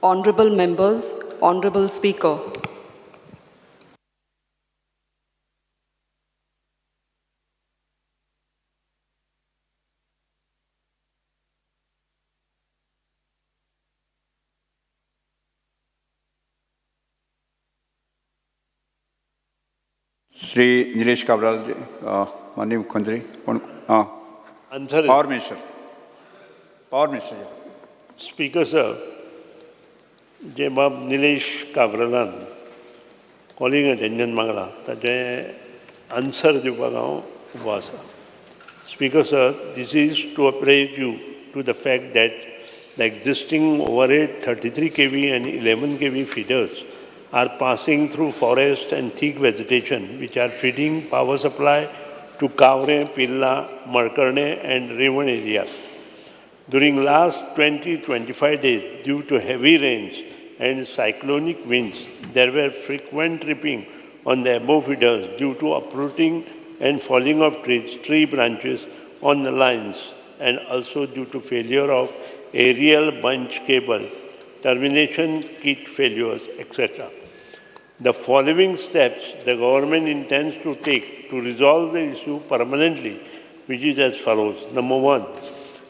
Honorable members, Honorable Speaker. Shri Nilesh Kabral, माननीय मुख्यमंत्री, Answer. Power Minister. Power Minister. Speaker sir, Jebab Nilesh Kabralan calling attention Mangala, that answer Jubagao was. Speaker sir, this is to appraise you to the fact that the existing overhead 33 kV and 11 kV feeders are passing through forest and thick vegetation which are feeding power supply to Kavre, Pilla, Markarne and Revan areas. During last 20-25 days, due to heavy rains and cyclonic winds, there were frequent tripping on the above feeders due to uprooting and falling of trees, tree branches on the lines, and also due to failure of aerial bunch cable, termination kit failures, etc. The following steps the government intends to take to resolve the issue permanently, which is as follows. Number one,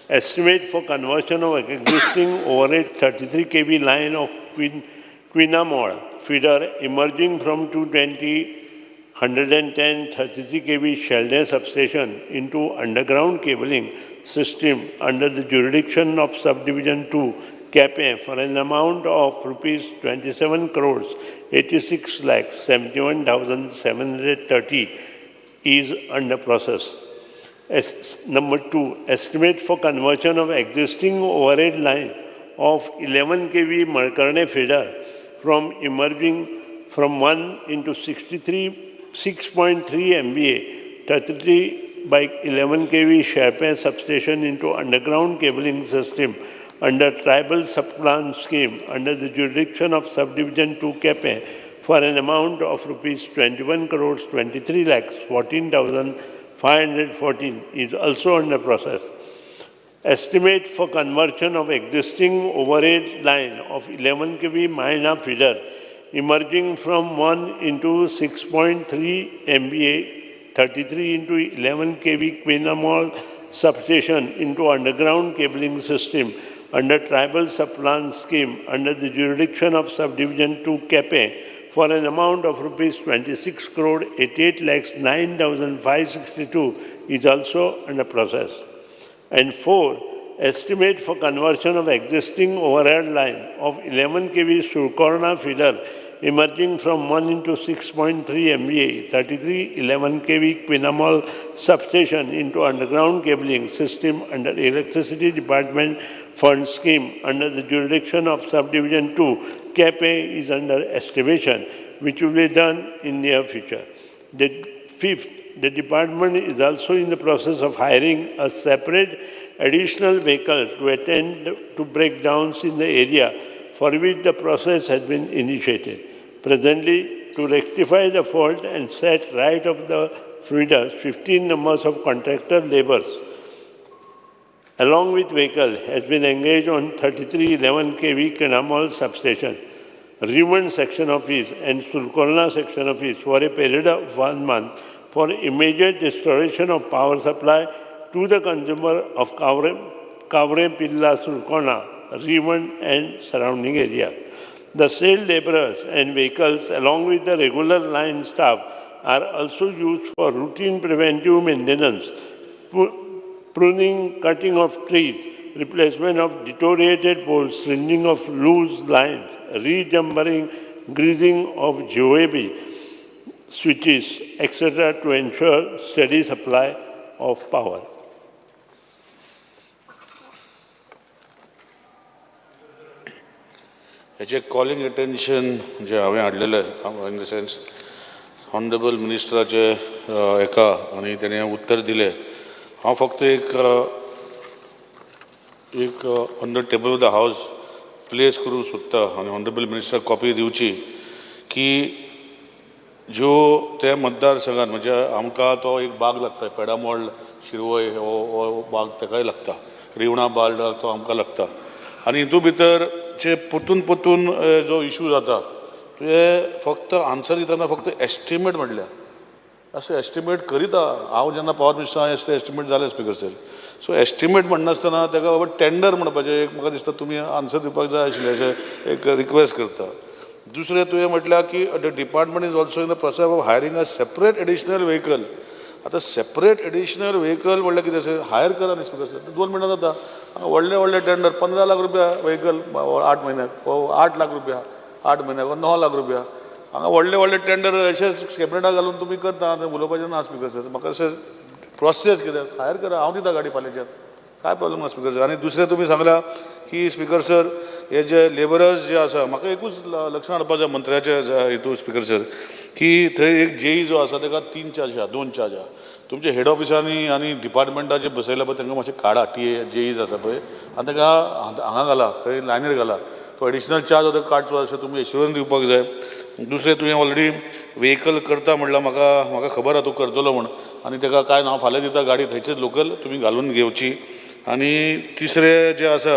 estimate for conversion of existing overhead 33 kV line of Quinamore feeder emerging from 220 110 33 kV Sheldon substation into underground cabling system under the jurisdiction of Subdivision 2, CAPE for an amount of rupees 27 crores 86 lakhs 71,730 is under process. Number two, estimate for conversion of existing overhead line of 11 kV Markarne feeder from emerging from 1 into 6.3 MVA 33 by 11 kV Sharpen substation into underground cabling system under tribal subplan scheme under the jurisdiction of Subdivision 2 CAPE for an amount of rupees 21 crores 23 lakhs 14,514 is also under process. Estimate for conversion of existing overhead line of 11 kV Maina feeder emerging from 1 into 6.3 MVA 33 into 11 kV Quinamore substation into underground cabling system under tribal subplan scheme under the jurisdiction of Subdivision 2 CAPE for an amount of rupees 26 crore 88 lakhs 9,562 is also under process. And four, estimate for conversion of existing overhead line of 11 kV Surkorna feeder emerging from 1 into 6.3 MVA 33 11 kV Quinamore substation into underground cabling system under Electricity Department Fund scheme under the jurisdiction of Subdivision 2 CAPE is under estimation, which will be done in near future. The fifth, the department is also in the process of hiring a separate additional vehicle to attend to breakdowns in the area for which the process has been initiated. Presently, to rectify the fault and set right of the feeders, 15 numbers of contractor laborers along with vehicle has been engaged on 3311 kV Quinamore substation, Revan section office and Surkorna section office for a period of 1 month for immediate restoration of power supply to the consumer of Kavre, Pilla, Surkorna, Revan and surrounding area. The said laborers and vehicles along with the regular line staff are also used for routine preventive maintenance, pruning, cutting of trees, replacement of deteriorated poles, stringing of loose lines, rejumbering, greasing of GOAB switches, etc. to ensure steady supply of power. Calling attention जे हांवें हाडलेलें in the sense honourable मिनिस्टराचे एका आनी तेणें उत्तर दिलें हांव फक्त एक on the table of the हावस प्लेस करूंक सोदता आनी ऑनरेबल मिनिस्टर कॉपी दिवची की ज्यो त्या मतदारसंघात म्हणजे आमकां तो एक बाग लागता पेडामोळ शिरवय हो बाग ताकाय लागता रिवणा बाल्ड तो आमकां लागता आनी हितून भितर चे परतून जो इशू जाता तुवें फक्त आन्सर दितना फक्त एस्टिमेट म्हटल्या असं एस्टिमेट करीत हांव जेन्ना पॉवर मिनिस्टर एस्टिमेट जालें स्पिकर सर सो एस्टिमेट म्हणनासतना ताका बाबा टेंडर म्हणपाचें एक म्हाका दिसता तुमी आन्सर दिवपाक जाय आशिल्लें अशें एक रिक्वेस्ट करता. दुसरें तुवें म्हटल्यार की the department is also in the process of hiring a separate additional vehicle. आतां सेपरेट एडिशनल व्हेकल म्हणल्यार कितें अशें हायर करा न्ही स्पिकर सर 2 मिनटां जाता व्हडले टेंडर 15 लाख रुपया व्हेकल 8 म्हयन्याक 8 लाख रुपया 8 म्हयन्याक 9 लाख रुपया हांगा व्हडले टेंडर अशें कॅबिनेटाक घालून तुमी करता आतां उलोवपाचें ना स्पिकर सर म्हाका अशें प्रोसेस कित्याक हायर करा हांव दिता गाडी फाल्यांच्यान काय प्रॉब्लेम ना स्पिकर सर. आनी दुसरें तुमी सांगला की स्पिकर सर हे जे लेबरर्स जे आसा म्हाका एकूच लक्षांत हाडपा जाय मंत्र्याचे हितून स्पिकर सर की थंय एक जेई जो आसा ताका 3 चार्ज आहा 2 चार्ज आहा तुमचे हेड ऑफिसांनी आनी डिपार्टमेंटाचे बसयल्या पळय तांकां मातशें काडा जेईज आसा पळय आनी ताका हांगा घाला खंय लायनीर घाला तो एडिशनल चार्ज हो काडचो अशें तुमी एश्युरन्स दिवपाक जाय. दुसरें तुवें ऑलरेडी व्हेकल करता म्हणल्यार म्हाका खबर आहा तूं करतलो म्हण आनी ताका काय हांव फाल्यां दिता गाडी थंयचेच लोकल तुमी घालून घेवची. आनी तिसरें जें आसा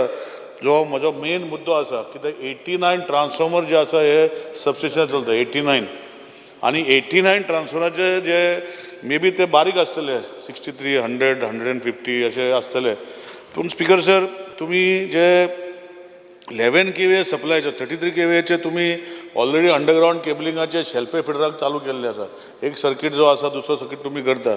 जो म्हजो मेन मुद्दो आसा कित्याक 89 ट्रान्सफॉर्मर जे आसा हे सबस्टेशन चलता 89 आनी 89 ट्रान्सफॉर्मराचे जे मे बी ते बारीक आसतले 63 100 150 अशें आसतले पूण स्पिकर सर तुमी जे 11 kVA सप्लायचे 33 kVAचे तुमी ऑलरेडी अंडरग्रावंड केबलिंगाचे शेल्पे फिडराक चालू केल्ले आसा एक सर्कीट जो आसा दुसरो सर्कीट तुमी करता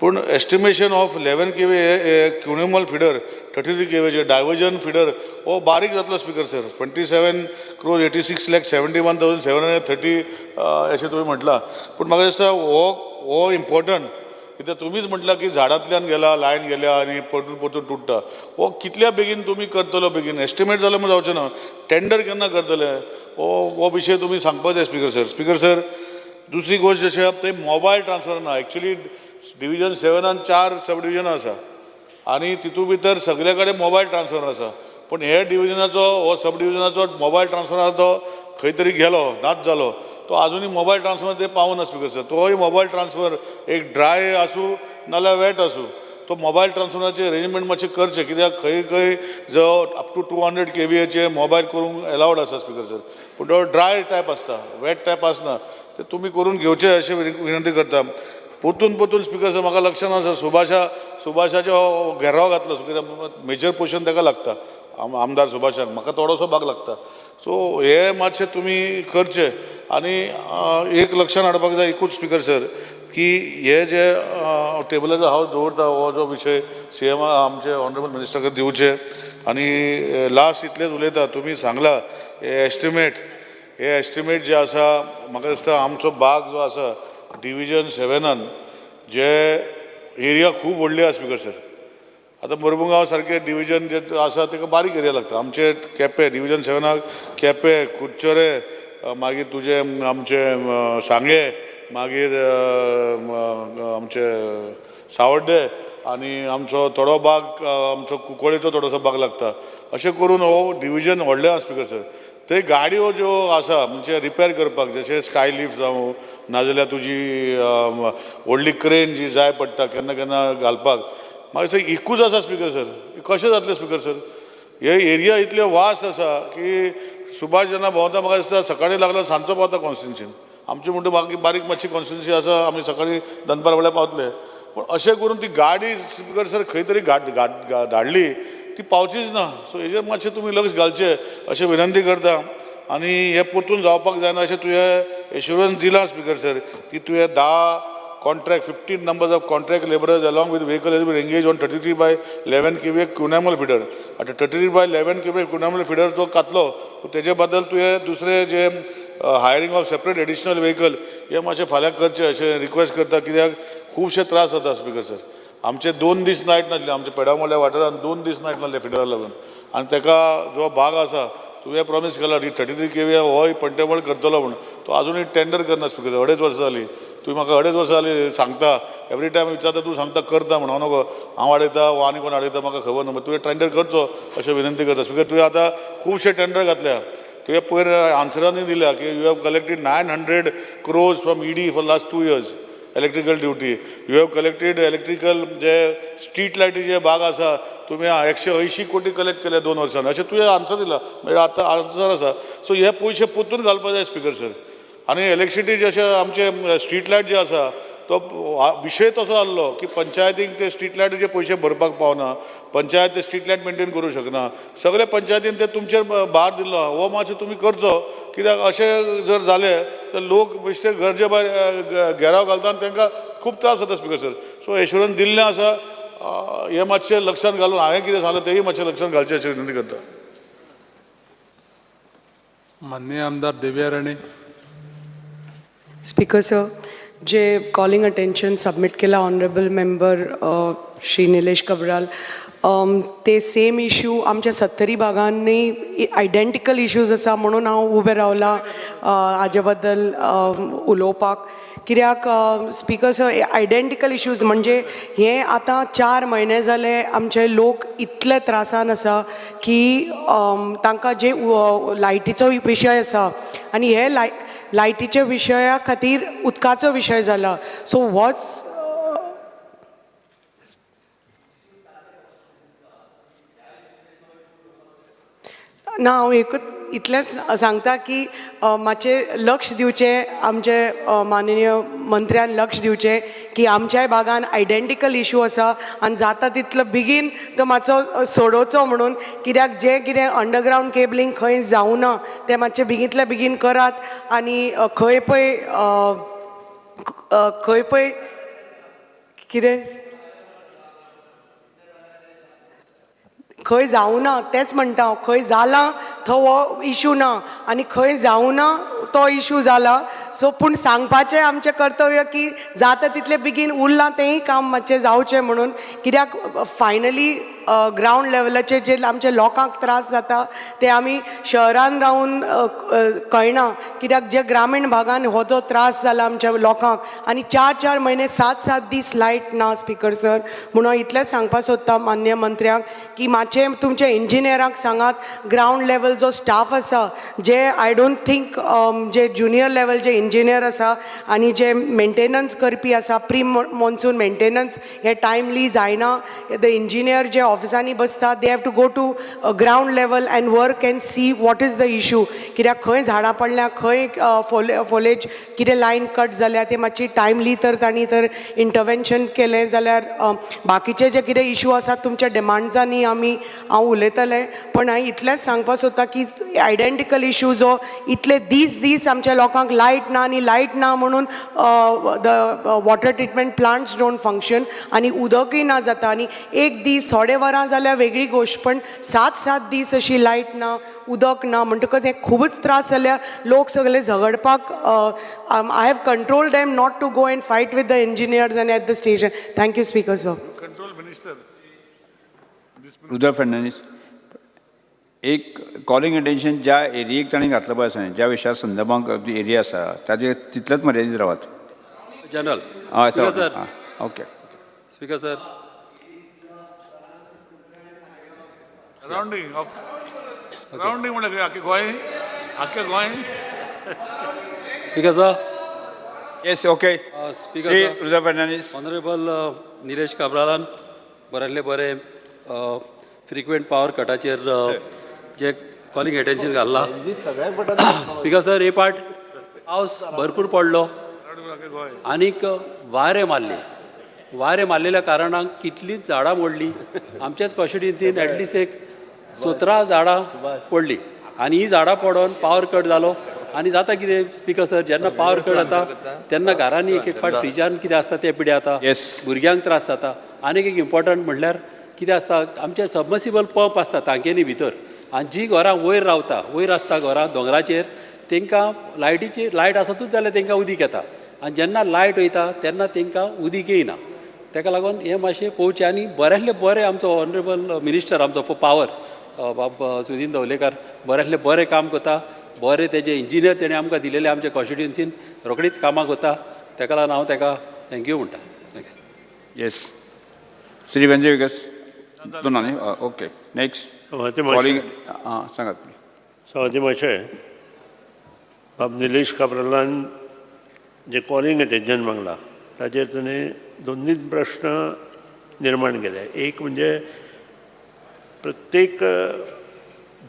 पूण एस्टिमेशन ऑफ 11 kVA क्युनेमल फिडर 33 kVAचे डायवर्जन फिडर हो बारीक जातलो स्पिकर सर 27 crores 86 lakh 71,730 अशें तुमी म्हटलां पूण म्हाका दिसता हो इम्पॉर्टंट कित्याक तुमीच म्हटलां की झाडांतल्यान गेला लायन गेल्या आनी परतून तुट्टा हो कितल्या बेगीन तुमी करतलो बेगीन एस्टिमेट जालो म्हण जावचें ना टेंडर केन्ना करतले हो विशय तुमी सांगपाक जाय स्पिकर सर. स्पिकर सर दुसरी गोश्ट जशी आसा थंय मोबायल ट्रान्सफर ना एक्चुली डिविजन 7 4 सब डिविजनां आसा आनी तितून भितर सगळे कडेन मोबायल ट्रान्सफर आसा पूण हे डिविजनाचो हो सब डिविजनाचो मोबायल ट्रान्सफर आसा तो खंय तरी गेलो नाच जालो तो अजूनही मोबायल ट्रान्सफर ते पावना स्पिकर सर तोय मोबायल ट्रान्सफर एक ड्राय आसूं नाल्यार वेट आसूं तो मोबायल ट्रान्सफराचे अरेंजमेंट मातशें करचें कित्याक खंय जो अप टू 200 kVAचे मोबायल करूंक एलावड आसा स्पिकर सर पूण तो ड्राय टायप आसता वेट टायप आसना ते तुमी करून घेवचें अशें विनंती करता. परतून स्पिकर सर म्हाका लक्षांत आसा सुभाषाचो घेराव घातलो कित्याक मेजर पोर्शन ताका लागता आमदार सुभाषाक म्हाका थोडोसो भाग लागता सो हे मातशें तुमी करचें. आनी एक लक्षांत हाडपाक जाय एकूच स्पिकर सर की हे जे टेबलाचो हावस दवरता हो जो विशय CM आमचे ऑनरेबल मिनिस्टराक दिवचे आनी लास्ट इतलेंच उलयता तुमी सांगला हे एस्टिमेट जे आसा म्हाका दिसता आमचो भाग जो आसा डिविजन 7 जे एरिया खूब व्हडली आसा स्पिकर सर आतां मुरमुगांव सारके डिविजन जे आसा ताका बारीक एरिया लागता आमचे केपें डिविजन 7 केपें कुडचोरे मागीर तुजे आमचे सांगे मागीर आमचे सावड्डे आनी आमचो थोडो भाग आमचो कुंकळेचो थोडोसो भाग लागता अशें करून हो डिविजन व्हडलें आसा स्पिकर सर. थंय गाडयो ज्यो आसा म्हणजे रिपेर करपाक जशें स्काय लिफ्ट जावं नाजाल्यार तुजी व्हडली क्रेन जी जाय पडटा केन्ना केन्ना घालपाक म्हाका दिसता एकूच आसा स्पिकर सर कशें जातलें स्पिकर सर हे एरिया इतले वास्ट आसा की सुभाष जेन्ना भोंवता म्हाका दिसता सकाळीं लागलो सांजचो पावता कॉन्स्टिट्युन्सीन आमचे म्हणटा म्हाका बारीक मातशी कॉन्स्टिट्युन्सी आसा आमी सकाळीं दनपार वेळार पावतले पूण अशें करून ती गाडी स्पिकर सर खंय तरी धाडली ती पावचीच ना सो हेजेर मातशें तुमी लक्ष घालचें अशें विनंती करता. आनी हे परतून जावपाक जायना अशें तुवें एश्युरन्स दिला स्पिकर सर की तुवें 10 contract 15 numbers of contract laborers along with vehicle has been engaged on 33/11 kVA cuneimal feeder. आता 33/11 kVA cuneimal feeder जो कातलो तेजे बद्दल तुवें दुसरे जे hiring of separate additional vehicle हे मातशें फाल्यां करचें अशें रिक्वेस्ट करता कित्याक खुबशे त्रास जाता स्पिकर सर आमचे 2 दीस नायट नासले आमचे पेडामोल्या वाठारांत 2 दीस नायट नासले फिडराक लागून आनी ताका जो भाग आसा तुवें प्रॉमिस केला की 33 kVA होय पंटेबळ करतलो म्हूण तो अजूनय टेंडर करना स्पिकर 2.5 वर्सां जालीं तुवें म्हाका 2.5 वर्सां जालीं सांगता एवरी टायम विचारता तूं सांगता करता म्हण हांव नगो हांव आडयता वो आनी कोण आडयता म्हाका खबर ना तुवें टेंडर करचो अशें विनंती करता स्पिकर तुवें आतां खुबशे टेंडर घातल्या तुवें पयर आन्सरांनी दिल्या की you have collected 900 crores from ED for last 2 years electrical duty. You have collected electrical जे स्ट्रीट लायटीचे भाग आसा तुमी 180 कोटी कलेक्ट केले 2 वर्सांनी, अशें तुवें आन्सर दिला, म्हणजे आतां आन्सर आसा. सो हे पयशे परतून घालपाक जाय स्पिकर सर. आनी इलेक्ट्रिसिटी जशें आमचे स्ट्रीट लायट जे आसा तो विशय तसो आसलो की पंचायतीक ते स्ट्रीट लायटीचे पयशे भरपाक पावना, पंचायत ते स्ट्रीट लायट मेंटेन करूंक शकना, सगळे पंचायतीन ते तुमचेर भार दिल्लो. हो मातशें तुमी करचो, कित्याक अशें जर जालें तर लोक बेश्टे घरचे भायर घेराव घालता आनी तांकां खूब त्रास जाता स्पिकर सर. सो एश्युरन्स दिल्लें आसा, हें मातशें लक्षांत घालून हांवें कितें सांगलें तेंय मातशें लक्षांत घालचें अशें विनंती करता. माननीय आमदार देविया राणे. स्पीकर सर, जे कॉलिंग अटेन्शन सबमिट केला ऑनरेबल मेंबर श्री निलेश कबराल, ते सेम इश्यू आमच्या 70 भागांनी आयडेंटिकल इश्यूज आसा म्हणून हांव उबें रावलां हाजे बद्दल उलोवपाक. कित्याक स्पीकर सर, आयडेंटिकल इश्यूज म्हणजे हे आतां 4 म्हयने जाले आमचे लोक इतले त्रासान आसा की तांकां जे लायटीचो विशय आसा आनी हे लायटीच्या विशया खातीर उदकाचो विशय जाला. सो वॉट्स ना, हांव एकूच इतलेंच सांगता की मातशें लक्ष दिवचें, आमचे माननीय मंत्र्यान लक्ष दिवचें की आमच्याय भागान आयडेंटिकल इश्यू आसा आनी जाता तितलो बेगीन तो मातसो सोडोवचो म्हणून. कित्याक जें कितें अंडरग्रावंड केबलींग खंय जावना तें मातशें बेगींतल्या बेगीन करात आनी खंय पळय कितें खंय जावना तेंच म्हणटा हांव. खंय जाला थंय हो इश्यू ना आनी खंय जावना तो इश्यू जाला. सो पूण सांगपाचें आमचें कर्तव्य की जाता तितलें बेगीन उरलां तेंय काम मातशें जावचें म्हणून. कित्याक फायनली ग्रावंड लेवलाचेर जे आमच्या लोकांक त्रास जाता ते आमी शहरान रावन कळना. कित्याक जे ग्रामीण भागान हो जो त्रास जाला आमच्या लोकांक आनी 4 म्हयने 7 दीस लायट ना स्पीकर सर. म्हणून इतलेंच सांगपाक सोदता माननीय मंत्र्यांक की मातशें तुमच्या इंजिनियरांक सांगात ग्रावंड लेवल जो स्टाफ आसा, जे आय डोंट थिंक जे ज्युनियर लेवल जे इंजिनियर आसा आनी जे मेंटेनन्स करपी आसा, प्री मॉन्सून मेंटेनन्स हे टायमली जायना. द इंजिनियर जे ऑफिसांनी बसता they have to go to ground level and work and see what is the issue. कित्याक खंय झाडां पडल्या, खंय फॉलेज कितें लायन कट जाल्या ते मातशी टायमली तर तांणी तर इंटरवेन्शन केलें जाल्यार बाकीचे जे कितें इश्यू आसात तुमच्या डिमांड्सांनी हांव उलयतलें. पण हांवें इतलेंच सांगपाक सोदता की आयडेंटिकल इश्यू जो इतले दीस आमच्या लोकांक लायट ना आनी लायट ना म्हणून the water treatment plants don't function आनी उदकय ना जाता. आनी एक दीस थोडे वरां जाल्यार वेगळी गोश्ट, पण 7 दीस अशी लायट ना, उदक ना म्हणटकच हे खूबच त्रास जाल्या. लोक सगळे झगडपाक I have control them not to go and fight with the engineers and at the station. Thank you speaker sir. Control minister Rudra Fernandes, एक कॉलिंग अटेन्शन ज्या एरियेक ताणें घातलं पळय आसा, ज्या विशया संदर्भांक एरिया आसा ताजे तितलेच मर्यादीत रावात. जनरल हय speaker sir. Sir. Okay. Speaker sir. Rounding म्हणल्यार कितें? आख्खे Goem speaker sir. Yes, okay. Speaker Shri sir. Rudra Fernandes. Honourable Nilesh काब्रालान बरे फ्रिक्वेंट पावर कटाचेर जे कॉलिंग अटेन्शन घाल्ला. स्पीकर सर, हे पाट पावस भरपूर पडलो आनीक वारे मारलेल्या कारणान कितलींच झाडां मोडली. आमच्याच कॉन्स्टिट्युएन्सीन ॲटलिस्ट एक 17 झाडां पडली आनी ही झाडां पडोन पावर कट जालो. आनी जाता कितें स्पीकर सर, जेन्ना पावर कट जाता तेन्ना घरांनी एक पाट फ्रिजान कितें आसता तें पिड्यार जाता, भुरग्यांक त्रास जाता. आनीक एक इम्पॉर्टंट म्हणल्यार कितें आसता, आमचे सबमर्सिबल पंप आसता टांकेनी भितर आनी जी घरां वयर आसता घरां दोंगराचेर तांकां लायट आसतूच जाल्यार तांकां उदीक येता आनी जेन्ना लायट वयता तेन्ना तांकां उदीक येयना. ताका लागून हें मातशें पळोवचें. आनी बरें आमचो ऑनरेबल मिनिस्टर आमचो फॉर पावर बाब सुदीन धवलेकर बरें काम करता. बरें तेजे इंजिनियर तेणें आमकां दिलेले आमच्या कॉन्स्टिट्युएन्सीन रोखडीच कामाक वता. ताका लागून हांव ताका थँक्यू म्हणटा. थँक्स. येस. श्री वेंजय विकास. दोनांनी ओके. नेक्स्ट कॉलिंग सांगात. सवाती मातशें बाब निलेश काब्रालान जे कॉलिंग अटेन्शन मागला ताचेर ताणें दोनूच प्रश्न निर्माण केले. एक म्हणजे प्रत्येक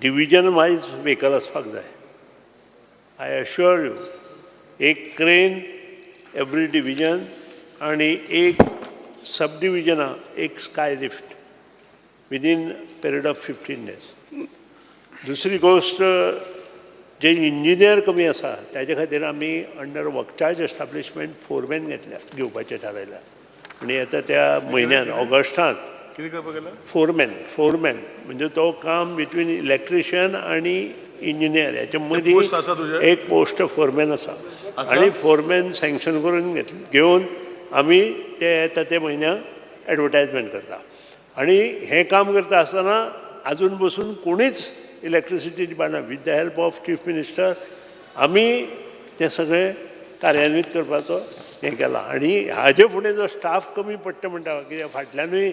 डिविजन वायज व्हेकल आसपाक जाय. आय अश्युअर यू, एक क्रेन एवरी डिविजन आनी एक सब डिविजना एक sky lift within period of 15 days. दुसरी गोष्ट, जे इंजिनियर कमी आसा त्याच्या खातीर आमी अंडर वर्कचार्ज एस्टाब्लिशमेंट फोरमॅन घेवपाचें थारायला. आनी येता त्या म्हयन्यान ऑगस्टांत कितें करपाक गेला? फोरमॅन म्हणजे तो काम बिटवीन इलेक्ट्रिशियन आनी इंजिनियर हेच्या मदीं पोस्ट आसा तुजें? एक पोस्ट फोरमॅन आसा. आनी फोरमॅन सँक्शन करून घेवन आमी ते येता ते म्हयन्याक एडवर्टायजमेंट करता. आनी हें काम करता आसतना आजून बसून कोणीच electricity department with the help of chief minister आमी तें सगळें कार्यान्वीत करपाचो हें केलां. आनी हाजे फुडें जो स्टाफ कमी पडटा म्हणटा, कित्याक फाटल्यानूय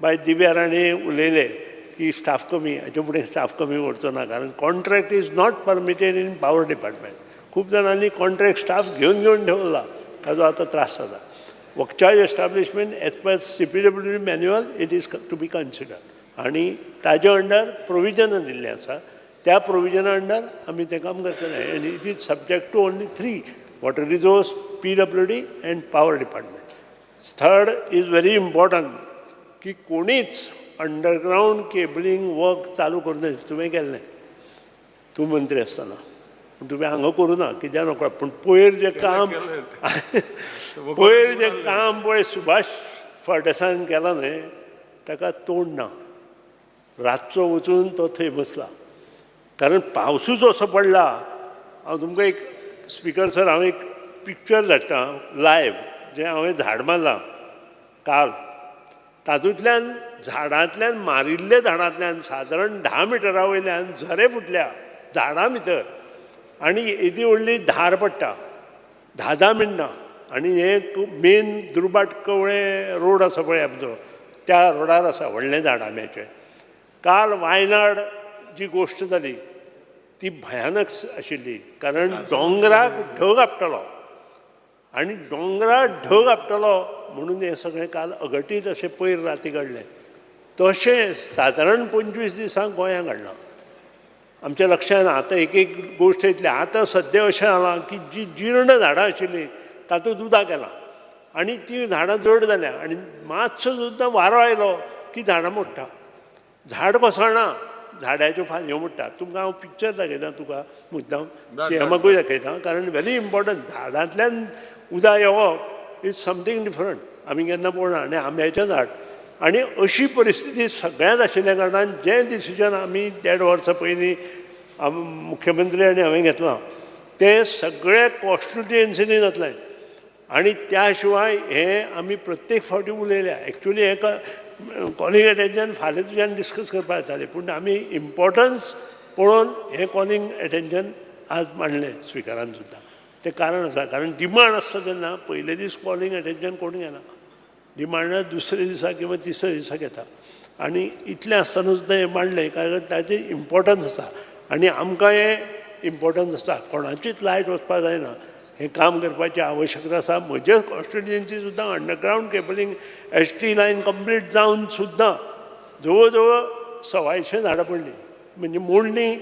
बाय दिव्या राणे उलयले की स्टाफ कमी, हाचे फुडें स्टाफ कमी करचो ना, कारण contract is not permitted in power department. खूब जाणांनी कॉन्ट्रॅक्ट स्टाफ घेवन ठेवला, ताजो आतां त्रास जाता. Work charge establishment as per CPWD manual it is to be consider. आनी ताजे अंडर प्रोविजनां दिल्लीं आसा, त्या प्रोविजना अंडर आमी तें काम करतले. आनी it is subject to only 3 water resource, PWD and power department. Third is very important की कोणीच अंडरग्रावंड केबलिंग वर्क चालू करूं. तुवें केल्लें, तूं मंत्री आसतना, पूण तुवें हांगा करूं ना, कित्याक नकळो. पूण पयर जें काम पळय सुभाष फर्डेसायन केलां न्हय, ताका तोंड ना. रातचो वचून तो थंय बसला, कारण पावसूच असो पडला. हांव तुमकां एक स्पिकर सर, हांव एक पिक्चर धाडटा लायव्ह, जें हांवें झाड मारलां काल. तातूंतल्यान झाडांतल्यान मारिल्ल्या झाडांतल्यान सादारण 10 मिटरा वयल्यान झरे फुटल्या झाडां भितर, आनी येदी व्हडली धार पडटा 10 मिनटां. आनी हे मेन दुर्बाट कवळें रोड आसा पळय आमचो, त्या रोडार आसा व्हडलें झाड आंब्याचें. काल वायनाड जी गोश्ट जाली ती भयानक आशिल्ली, कारण दोंगराक ढग आपटलो आनी दोंगराक ढग आपटलो म्हणून हें सगळें काल अघटीत अशें पयर राती घडलें. तशें सादारण 25 दिसांक गोंयांत घडलां. आमच्या लक्षांत आतां एक गोश्ट येतली. आतां सद्या अशें जालां की जी जीर्ण झाडां आशिल्लीं तातूंत उदक येलां आनी ती झाडां जड जाल्या, आनी मातसो सुद्दां वारो आयलो की झाडां मोडटा. झाड कोसळना, झाडाच्यो फांद्यो मोडटा. तुमकां हांव पिक्चर दाखयतां, तुका मुद्दाम CMकूय दाखयतां, कारण व्हेरी इम्पॉर्टंट. झाडांतल्यान उदक येवप इज समथींग डिफरंट, आमी केन्ना पळोवना. आनी आंब्याचें झाड, आनी अशी परिस्थिती सगळ्यांत आशिल्ल्या कारणान जें डिसिजन आमी 1.5 वर्सां पयलीं मुख्यमंत्री आनी हांवें घेतलां तें सगळें कॉन्स्टिट्युएन्सीनी जातलें. आनी त्या शिवाय हें आमी प्रत्येक फावटी उलयल्या. एक्चुली हें कॉलिंग एटेन्शन फाल्यां तुज्यान डिस्कस करपाक येतालें, पूण आमी इम्पॉर्टन्स पळोवन हें कॉलिंग एटेन्शन आज मांडलें स्पिकरान सुद्दां. तें कारण आसा, कारण डिमांड आसता तेन्ना पयले दीस कॉलिंग एटेन्शन कोण घेना, डिमांड दुसरे दिसा किंवा तिसऱ्या दिसा घेता. आनी इतलें आसतना सुद्दां हें मांडलें, कारण ताचें इम्पॉर्टन्स आसा. आनी आमकां हें इम्पॉर्टन्स आसा, कोणाचीच लायट वचपाक जायना, हें काम करपाची आवश्यकता आसा. म्हजे कॉन्स्टिट्युएन्सी सुद्दां underground cabling ST line complete जावन सुद्दां जवळ जवळ 125 झाडां पडलीं, म्हणजे मोडणी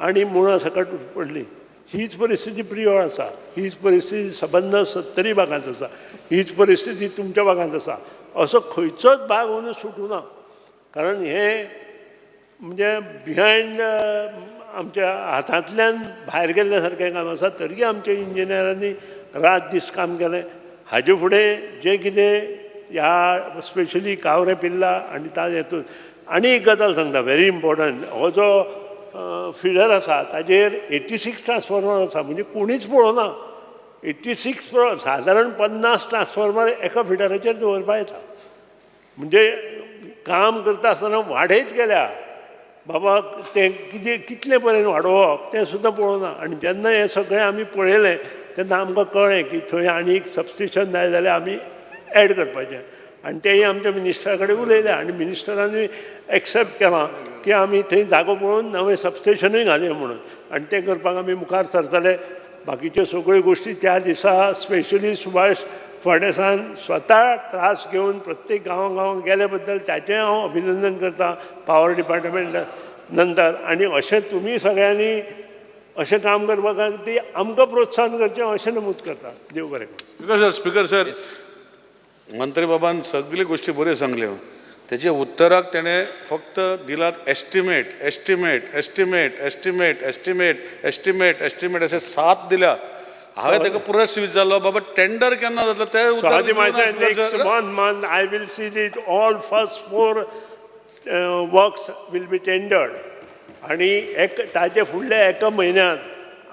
आनी मुळां सकट पडलीं. हीच परिस्थिती प्रियोळ आसा, हीच परिस्थिती सबंद 70 भागांत आसा, हीच परिस्थिती तुमच्या भागांत आसा. असो खंयचोच भाग अंदू सुटूं ना, कारण हें म्हणजे बिहायंड आमच्या हातांतल्यान भायर गेल्ल्या सारकें काम आसा. तरी आमच्या इंजिनियरांनी रात दीस काम केलें. हाजे फुडें जें कितें ह्या स्पेशली कावरे पिल्ला आनी ताजे हेतून. आनी एक गजाल सांगता व्हेरी इम्पॉर्टंट, हो जो फिडर आसा ताजेर 86 ट्रान्सफॉर्मर आसा, म्हणजे कोणीच पळोवना. 86 सादारण 50 ट्रान्सफॉर्मर एका फिडराचेर दवरपा येता. म्हणजे काम करता आसतना वाडयत गेल्या, बाबा तें कितले पर्यंत वाडोवप तें सुद्दां पळोवना. आनी जेन्ना हें सगळें आमी पळयलें तेन्ना आमकां कळ्ळें की थंय आनी एक सबस्टेशन जाय जाल्यार आमी एड करपाचें. आनी तेंय आमच्या मिनिस्टरा कडेन उलयलें, आनी मिनिस्टरानूय एक्सेप्ट केलां की आमी थंय जागो पळोवन नवें सबस्टेशनूय घालया म्हणून. आनी तें करपाक आमी मुखार सरतले. बाकीच्यो सगळ्यो गोश्टी त्या दिसा स्पेशली सुभाष फडणवीसान स्वता त्रास घेवन प्रत्येक गांवां गेले बद्दल ताचें हांव अभिनंदन करता पॉवर डिपार्टमेंट नंतर. आनी अशें तुमी सगळ्यांनी अशें काम करपा खातीर आमकां प्रोत्साहन करचें अशें नमूद करता. देव बरें करूं. स्पीकर सर मंत्री बाबान सगळे गोष्टी बऱ्यो सांगल्यो. तेजे उत्तराक तेणें फक्त दिलात estimate estimate estimate estimate estimate estimate estimate अशे 7 दिल्या. हांवें ताका प्रश्न विचारलो बाबा टेंडर केन्ना जातलो ते उत्तर next month I will see it all first 4 works will be tendered. आनी ताचे फुडल्या एका म्हयन्यांत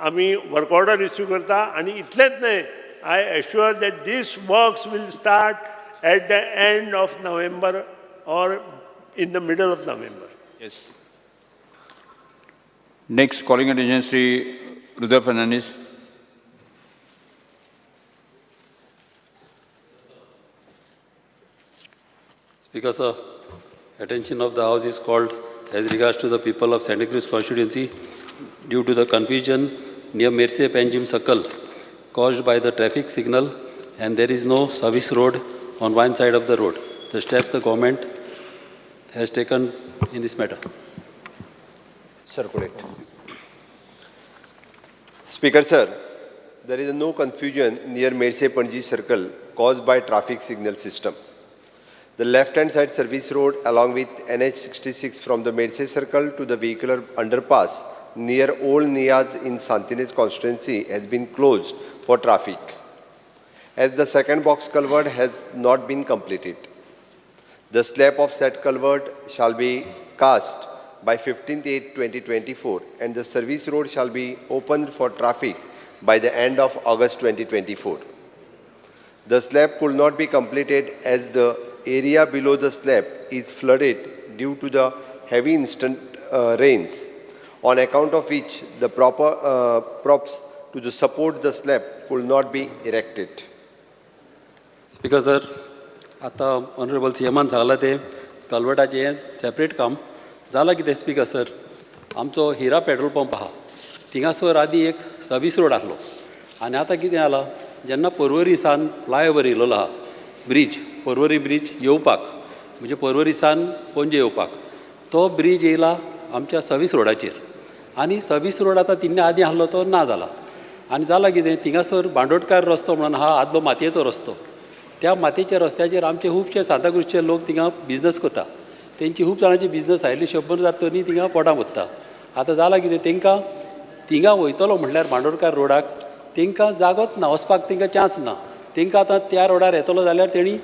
आमी वर्क ऑर्डर इश्यू करता. आनी इतलेंच न्हय, I assure that this works will start at the end of November or in the middle of November. Yes. Next, calling attention Sri Rudolf Fernandes. Speaker, sir, attention of the House is called as regards to the people of Santa Cruz constituency due to the confusion near Merce Panjim Circle caused by the traffic signal, and there is no service road on one side of the road. The steps the government has taken in this matter. Circulate. Speaker sir, there is no confusion near Merce Panji Circle caused by traffic signal system. The left-hand side service road along with NH66 from the Merce Circle to the vehicular underpass near Old Niaz in Santines constituency has been closed for traffic, as the second box culvert has not been completed. The slab of said culvert shall be cast by 15/8/2024 and the service road shall be opened for traffic by the end of August 2024. The slab could not be completed as the area below the slab is flooded due to the heavy instant rains, on account of which the proper props to support the slab could not be erected. Speaker, sir, आता honourable सीएमान सांगलां ते कल्वर्टाचें separate काम जालां. कितें speaker sir, आमचो हिरा petrol pump आहा थिंगासर आदी एक सर्वीस रोड आसलो. आनी आतां कितें जालां, जेन्ना पर्वरी सान फ्लायओवर येयलोलो आहा ब्रीज, पर्वरी ब्रीज येवपाक म्हणजे पर्वरी सान पणजे येवपाक, तो ब्रीज येयला आमच्या सर्वीस रोडाचेर. आनी सर्वीस रोड आतां तिन्ने आदी आसलो तो ना जाला. आनी जालां कितें, थिंगासर बांदोडकार रस्तो म्हणून आहा आदलो मातयेचो रस्तो. त्या मातयेच्या रस्त्याचेर आमचे खुबशे सांताक्रूजचे लोक थिंगा बिजनस करता. तेंची खूब जाणांची बिजनस आयिल्ली 100 जातनी थिंगा पोटां उत्ता. आतां जालां कितें, तांकां थिंगा वयतलो म्हटल्यार बांदोडकार रोडाक तांकां जागोच ना, वचपाक तांकां चान्स ना. तांकां आतां त्या रोडार येतलो जाल्यार तेणी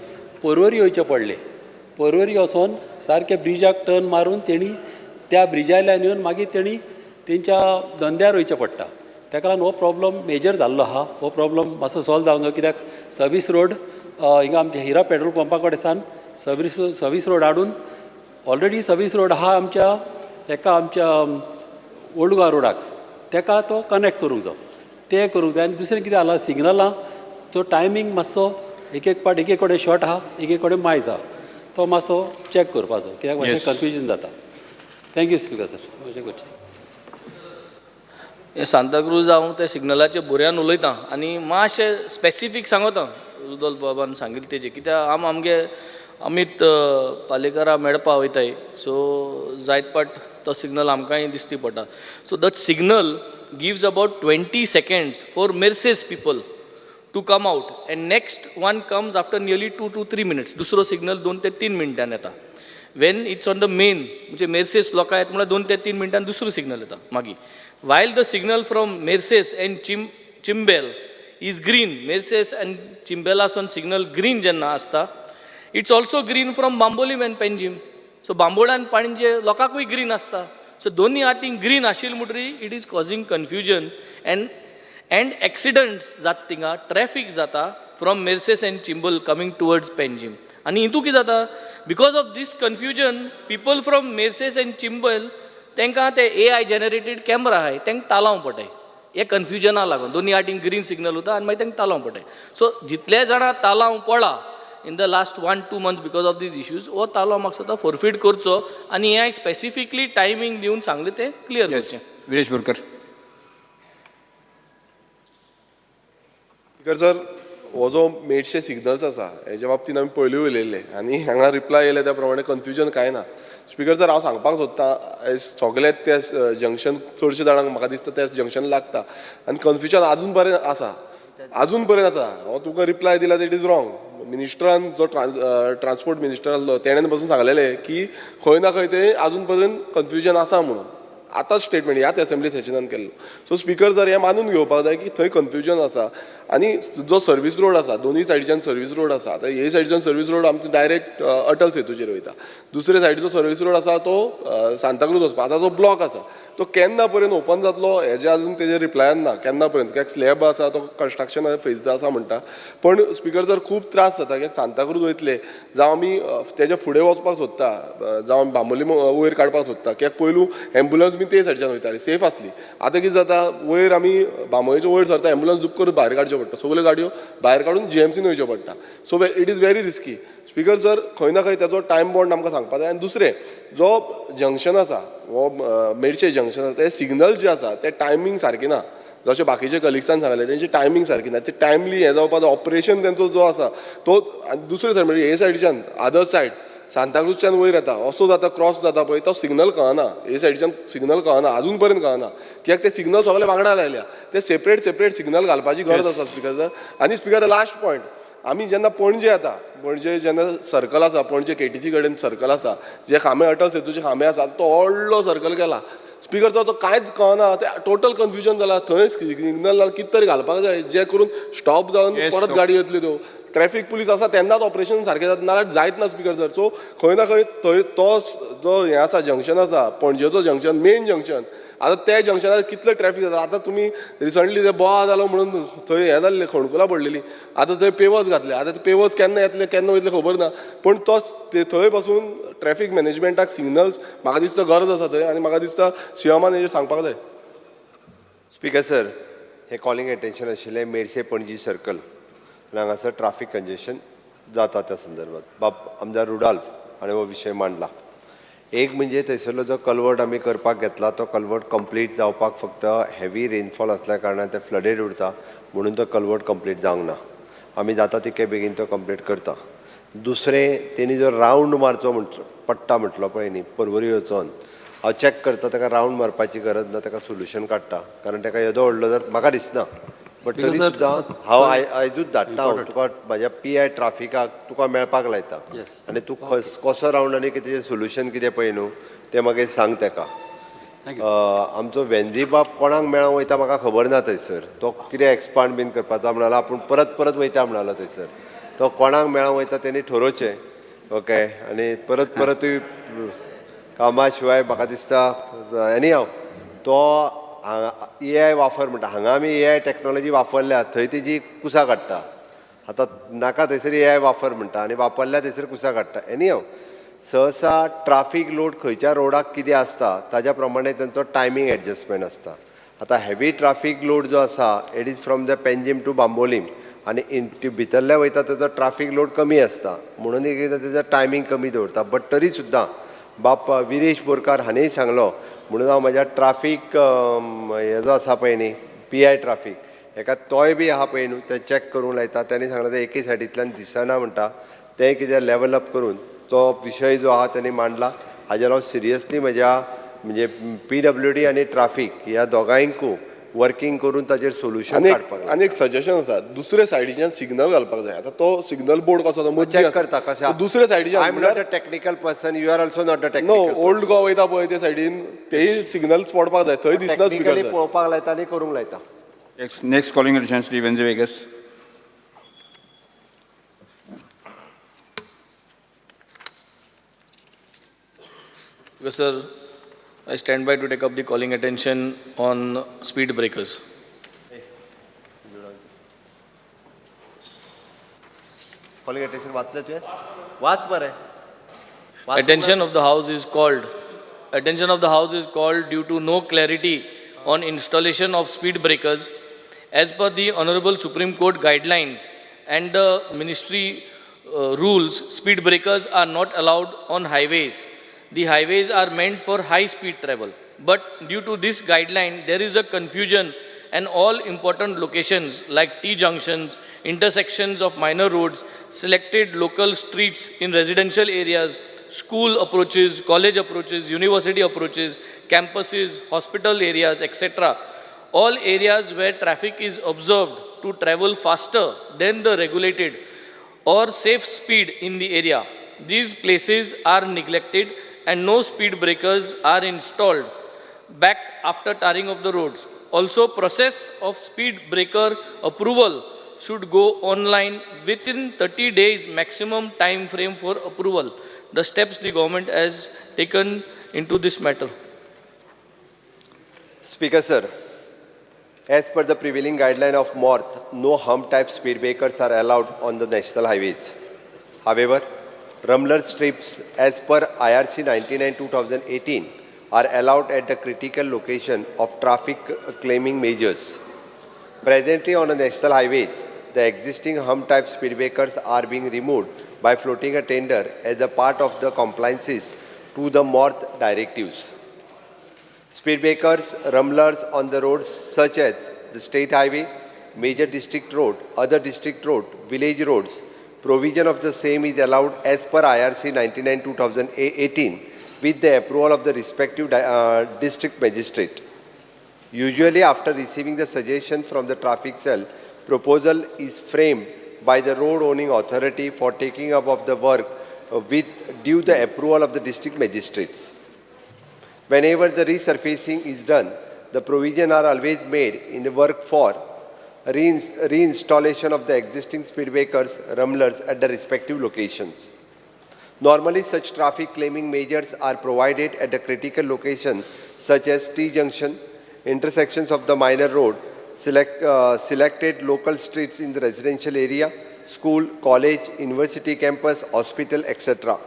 पर्वरी वयचें पडलें. पर्वरी वचोन सारकें ब्रिजाक टर्न मारून तेणी त्या ब्रिजायल्यान येवन मागीर तेणी तेंच्या धंद्यार वयचें पडटा. ताका लागून हो प्रॉब्लम मेजर जाल्लो आहा. हो प्रॉब्लम मातसो सॉल्व जावंक जाय. कित्याक सर्वीस रोड हिंगा आमच्या हिरा पेट्रोल पंपा कडेन सान सर्वीस रोड हाडून ऑलरेडी सर्वीस रोड आहा आमच्या ओल्ड गोवा रोडाक, ताका तो कनेक्ट करूंक जाय. तें करूंक जाय. आनी दुसरें कितें जालां, सिग्नलांचो टायमींग मातसो एक पाट एक कडेन शॉर्ट आहा, एक कडेन मायज आहा, तो मातसो चॅक करपाचो. कित्याक मातशें कन्फ्युजन जाता. Thank you speaker sir. अशें करचें. हे सांताक्रूज हांव त्या सिग्नलाचे बऱ्यान उलयतां आनी मातशें स्पेसिफीक सांगता रुदोल्फ बाबान सांगिल्लें तेजें. कित्याक आमगे अमित पालेकरा मेळपा वयताय, सो जायत पाट तो सिग्नल आमकांय दिश्टी पडटा. So that signal gives about 20 seconds for Mercedes people to come out, and next one comes after nearly 2 to 3 minutes. दुसरो सिग्नल 2 ते 3 मिनटान येता. when it's on the main म्हणजे Mercedes लोकां येता म्हळ्यार 2 ते 3 मिनटान दुसरो सिग्नल येता. मागीर while the signal from Mercedes and Chimbel is green, Mercedes and Chimbelason signal green जेन्ना आसता, it's also green from Bambolim and Panjim. so बांबोळा आनी पणजे लोकांकूय ग्रीन आसता. So दोन्ही हातींक ग्रीन आशिल्ली म्हणटरी it is causing confusion and accidents जात थिंगा, ट्रॅफिक जाता from Merces and Chimbel coming towards Panjim. आनी हितू कितें जाता, because of this confusion people from Merces and Chimbel तांकां ते AI जनरेटेड कॅमेरा आहाय तांकां तालाव पडटाय. हे कन्फ्युजनाक लागून दोन्ही हाटींक ग्रीन सिग्नल उरता आनी मागीर तांकां तालाव पडटाय. सो जितले जाणां तालाव पडला in the last 1-2 months because of these issues, हो तालो म्हाका सद्दां फॉरफीट करचो आनी हे स्पेसिफिकली टायमींग दिवन सांगलें तें क्लियर करचें. विरेश बोरकर. Because sir, हो जो मेडशे सिग्नल्स आसा हेच्या बाबतींत आमी पयलीं उलयल्ले आनी हांगा रिप्लाय येयले त्या प्रमाणे कन्फ्युजन कांय ना. स्पिकर सर हांव सांगपाक सोदतां सगळेच ते जंक्शन चडशे जाणांक म्हाका दिसता त्या जंक्शन लागता आनी कन्फ्युजन आजून पर्यंत आसा हो तुका रिप्लाय दिला इट इज रॉंग. मिनिस्टरान जो ट्रान्सपोर्ट मिनिस्टर आसलो तेणेन पासून सांगलेले की खंय ना खंय ते आजून पर्यंत कन्फ्युजन आसा म्हणून आतां स्टेटमेंट ह्याच असेंब्ली सेशनान केल्लो. सो स्पिकर जर हे मानून घेवपाक जाय की थंय कन्फ्युजन आसा आनी जो सर्वीस रोड आसा दोनूय सायडीच्यान सर्वीस रोड आसा. आतां हे सायडीच्यान सर्वीस रोड आमचो डायरेक्ट अटल सेतूचेर वयता. दुसरे सायडीचो सर्वीस रोड आसा तो सांताक्रूज वचपा. आतां जो ब्लॉक आसा तो केन्ना पर्यंत ओपन जातलो हेजे अजून तेजेर रिप्लायन ना केन्ना पर्यंत. कित्याक स्लॅब आसा तो कन्स्ट्रक्शन फेज आसा म्हणटा. पण स्पिकर जर खूब त्रास जाता कित्याक सांताक्रूज वयतले जावं आमी तेजे फुडें वचपाक सोदता जावं आमी बांबोली वयर काडपाक सोदता कित्याक पयलू एम्बुलन्स बी ते सायडीच्यान वयताली सेफ आसली. आतां कितें जाता वयर आमी बांबोळेच्या वयर सरता एम्बुलन्स दूख करून भायर काडच्यो पडटा. सगल्यो गाडयो भायर काडून जीएमसीन वयच्यो पडटा. So it is very risky. Speaker sir खंय ना खंय त्याचो टायम बॉन्ड आमकां सांगपाक जाय. आनी दुसरें जो जंक्शन आसा हो मेडशे जंक्शन आसा ते सिग्नल जे आसा ते टायमींग सारके ना. जशे बाकीचे कलिग्सान सांगले तेंची टायमींग सारकी ना. ते टायमली हें जावपाचो ऑपरेशन तेंचो जो आसा तो दुसरे सायड म्हणजे हे सायडीच्यान अदर सायड सांताक्रूजच्यान वयर येता असो जाता क्रॉस जाता पळय तो सिग्नल कळना. हे सायडीच्यान सिग्नल कळना आजून पर्यंत कळना कित्याक ते सिग्नल सगळे वांगडा लायल्या. ते सेपरेट सिग्नल घालपाची गरज आसा स्पिकर सर. आनी स्पिकर लास्ट पॉयंट आमी जेन्ना पणजे येता पणजे जेन्ना सर्कल आसा पणजे केटीसी कडेन सर्कल आसा जे खांबे अटल सेतूचे खांबे आसा तो व्हडलो सर्कल केला. स्पिकर तो कांयच कळना ते टोटल कन्फ्युजन जाला. थंय सिग्नल कितें तरी घालपाक जाय जे करून स्टॉप जावन परत गाडी येतल्यो त्यो. ट्रॅफीक पुलीस आसा तेन्नाच ऑपरेशन सारकें जाता नाल्यार जायत ना स्पिकर सर. सो खंय ना खंय थंय तो जो हें आसा जंक्शन आसा पणजेचो जंक्शन मेन जंक्शन आतां त्या जंक्शनार कितले ट्रॅफीक जाता. आतां तुमी रिसंटली ते बोवा जालो म्हणून थंय हें जाल्लें खणकुलां पडलेली. आतां थंय पेवर्स घातले. आतां ते पेवर्स केन्ना येतले केन्ना वयतले खबर ना. पण तो थंय पासून ट्रॅफीक मॅनेजमेंटाक सिग्नल्स म्हाका दिसता गरज आसा थंय आनी म्हाका दिसता सीएमान हेजेर सांगपाक जाय. स्पिकर सर हे कॉलिंग एटेन्शन आशिल्लें मेडसे पणजी सर्कल हांगासर ट्राफीक कंजेशन जाता त्या संदर्भात. बाब आमदार रुडाल्फ हाणें हो विशय मांडला. एक म्हणजे थंयसरलो जो कल्वर्ट आमी करपाक घेतला तो कल्वर्ट कंप्लीट जावपाक फक्त हेवी रेनफॉल असल्या कारणान ते फ्लडेड उरता म्हणून तो कल्वर्ट कंप्लीट जावंक ना. आमी जाता तितके बेगीन तो कंप्लीट करता. दुसरें तेणी जो रावंड मारचो पडटा म्हटलो पळय न्ही पर्वरी वचोन हांव चॅक करता ताका रावंड मारपाची गरज ना ताका सोल्युशन काडटा कारण ताका येदो व्हडलो जर म्हाका दिसना. बट तरी सुद्दां हांव आयजूच धाडटा तुका म्हाज्या PI ट्राफिकाक तुका मेळपाक लायता आनी तूं कसो रावंड आनी कितें सोल्युशन कितें पळय न्हू तें मागीर सांग ताका. आमचो वेंझी बाब कोणाक मेळोंक वयता म्हाका खबर ना थंयसर. तो कितें एक्सपांड बीन करपाचो म्हणलो आपूण परत वयता म्हणलो थंयसर. तो कोणाक मेळोंक वयता तेणी ठरोवचें. ओके आनी परतूय कामा शिवाय म्हाका दिसता एनी हांव तो AI वापर म्हणटा. हांगा आमी AI टॅक्नॉलॉजी वापरल्या थंय तेजी कुसां काडटा. आतां नाका थंयसर AI वापर म्हणटा आनी वापरल्या थंयसर कुसां काडटा. एनी हांव सहसा ट्राफीक लोड खंयच्या रोडाक कितें आसता ताज्या प्रमाणे तांचो टायमींग एडजस्टमेंट आसता. आतां हेवी ट्राफीक लोड जो आसा it is from the Panjim to Bambolim आनी भितरल्या वयता तेजो ट्राफीक लोड कमी आसता म्हणून एक एकदां तेजो टायमींग कमी दवरता. बट तरी सुद्दां बाप विरेश बोरकार हाणेंय सांगलो म्हणून हांव म्हाज्या ट्राफीक हे जो आसा पळय न्ही PI ट्राफीक हेका तोय बी आहा पळय न्हू तें चॅक करूंक लायता. तेणी सांगलें तें एके सायडींतल्यान दिसना म्हणटा तें कितें लेवल अप करून तो विशय जो आहा तेणी मांडला. हाजेर हांव सिरियसली म्हज्या म्हणजे PWD आनी ट्राफीक ह्या दोगांयकूय वर्किंग करून ताजेर सोल्युशन काडपाक. आनी एक सजेशन आसा दुसरे सायडीच्यान सिग्नल घालपाक जाय. आतां तो सिग्नल बोर्ड कसो आसा चॅक करता कशें दुसरे सायडीच्यान I am not a technical person you are also not a technical. Old Goa वयता पळय ते सायडीन तेय सिग्नल्स पडपाक जाय थंय दिसना. टेक्निकली पळोवपाक लायता आनी करूंक लायता. Next calling attention Shri Venzy Viegas. Sir, I stand by to take up the calling attention on speed breakers. Calling attention वाचलें तुवें? वाच मरे. Attention of the House is called due to no clarity on installation of speed breakers. As per the Honorable Supreme Court guidelines and the Ministry rules, speed breakers are not allowed on highways. The highways are meant for high speed travel. But due to this guideline, there is a confusion and all important locations like T-junctions, intersections of minor roads, selected local streets in residential areas, school approaches, college approaches, university approaches, campuses, hospital areas, etc. All areas where traffic is observed to travel faster than the regulated or safe speed in the area. These places are neglected and no speed breakers are installed back after tarring of the roads. Also, process of speed breaker approval should go online within 30 days maximum time frame for approval. The steps the government has taken into this matter. Speaker, sir, as per the prevailing guideline of MORTH, no hump type speed breakers are allowed on the national highways. However, rumbler strips as per IRC 99/2018 are allowed at the critical location of traffic claiming measures. Presently on the national highways, the existing hump type speed breakers are being removed by floating a tender as a part of the compliances to the MORTH directives. Speed breakers, rumblers on the roads such as the state highway, major district road, other district road, village roads, provision of the same is allowed as per IRC 99/2018 with the approval of the respective district magistrate. Usually after receiving the suggestion from the traffic cell, proposal is framed by the road owning authority for taking up of the work with due the approval of the district magistrates. Whenever the resurfacing is done, the provision are always made in the work for reinstallation of the existing speed breakers, rumblers at the respective locations. Normally, such traffic claiming measures are provided at the critical locations such as T-junction, intersections of the minor road, selected local streets in the residential area, school, college, university campus, hospital, etc.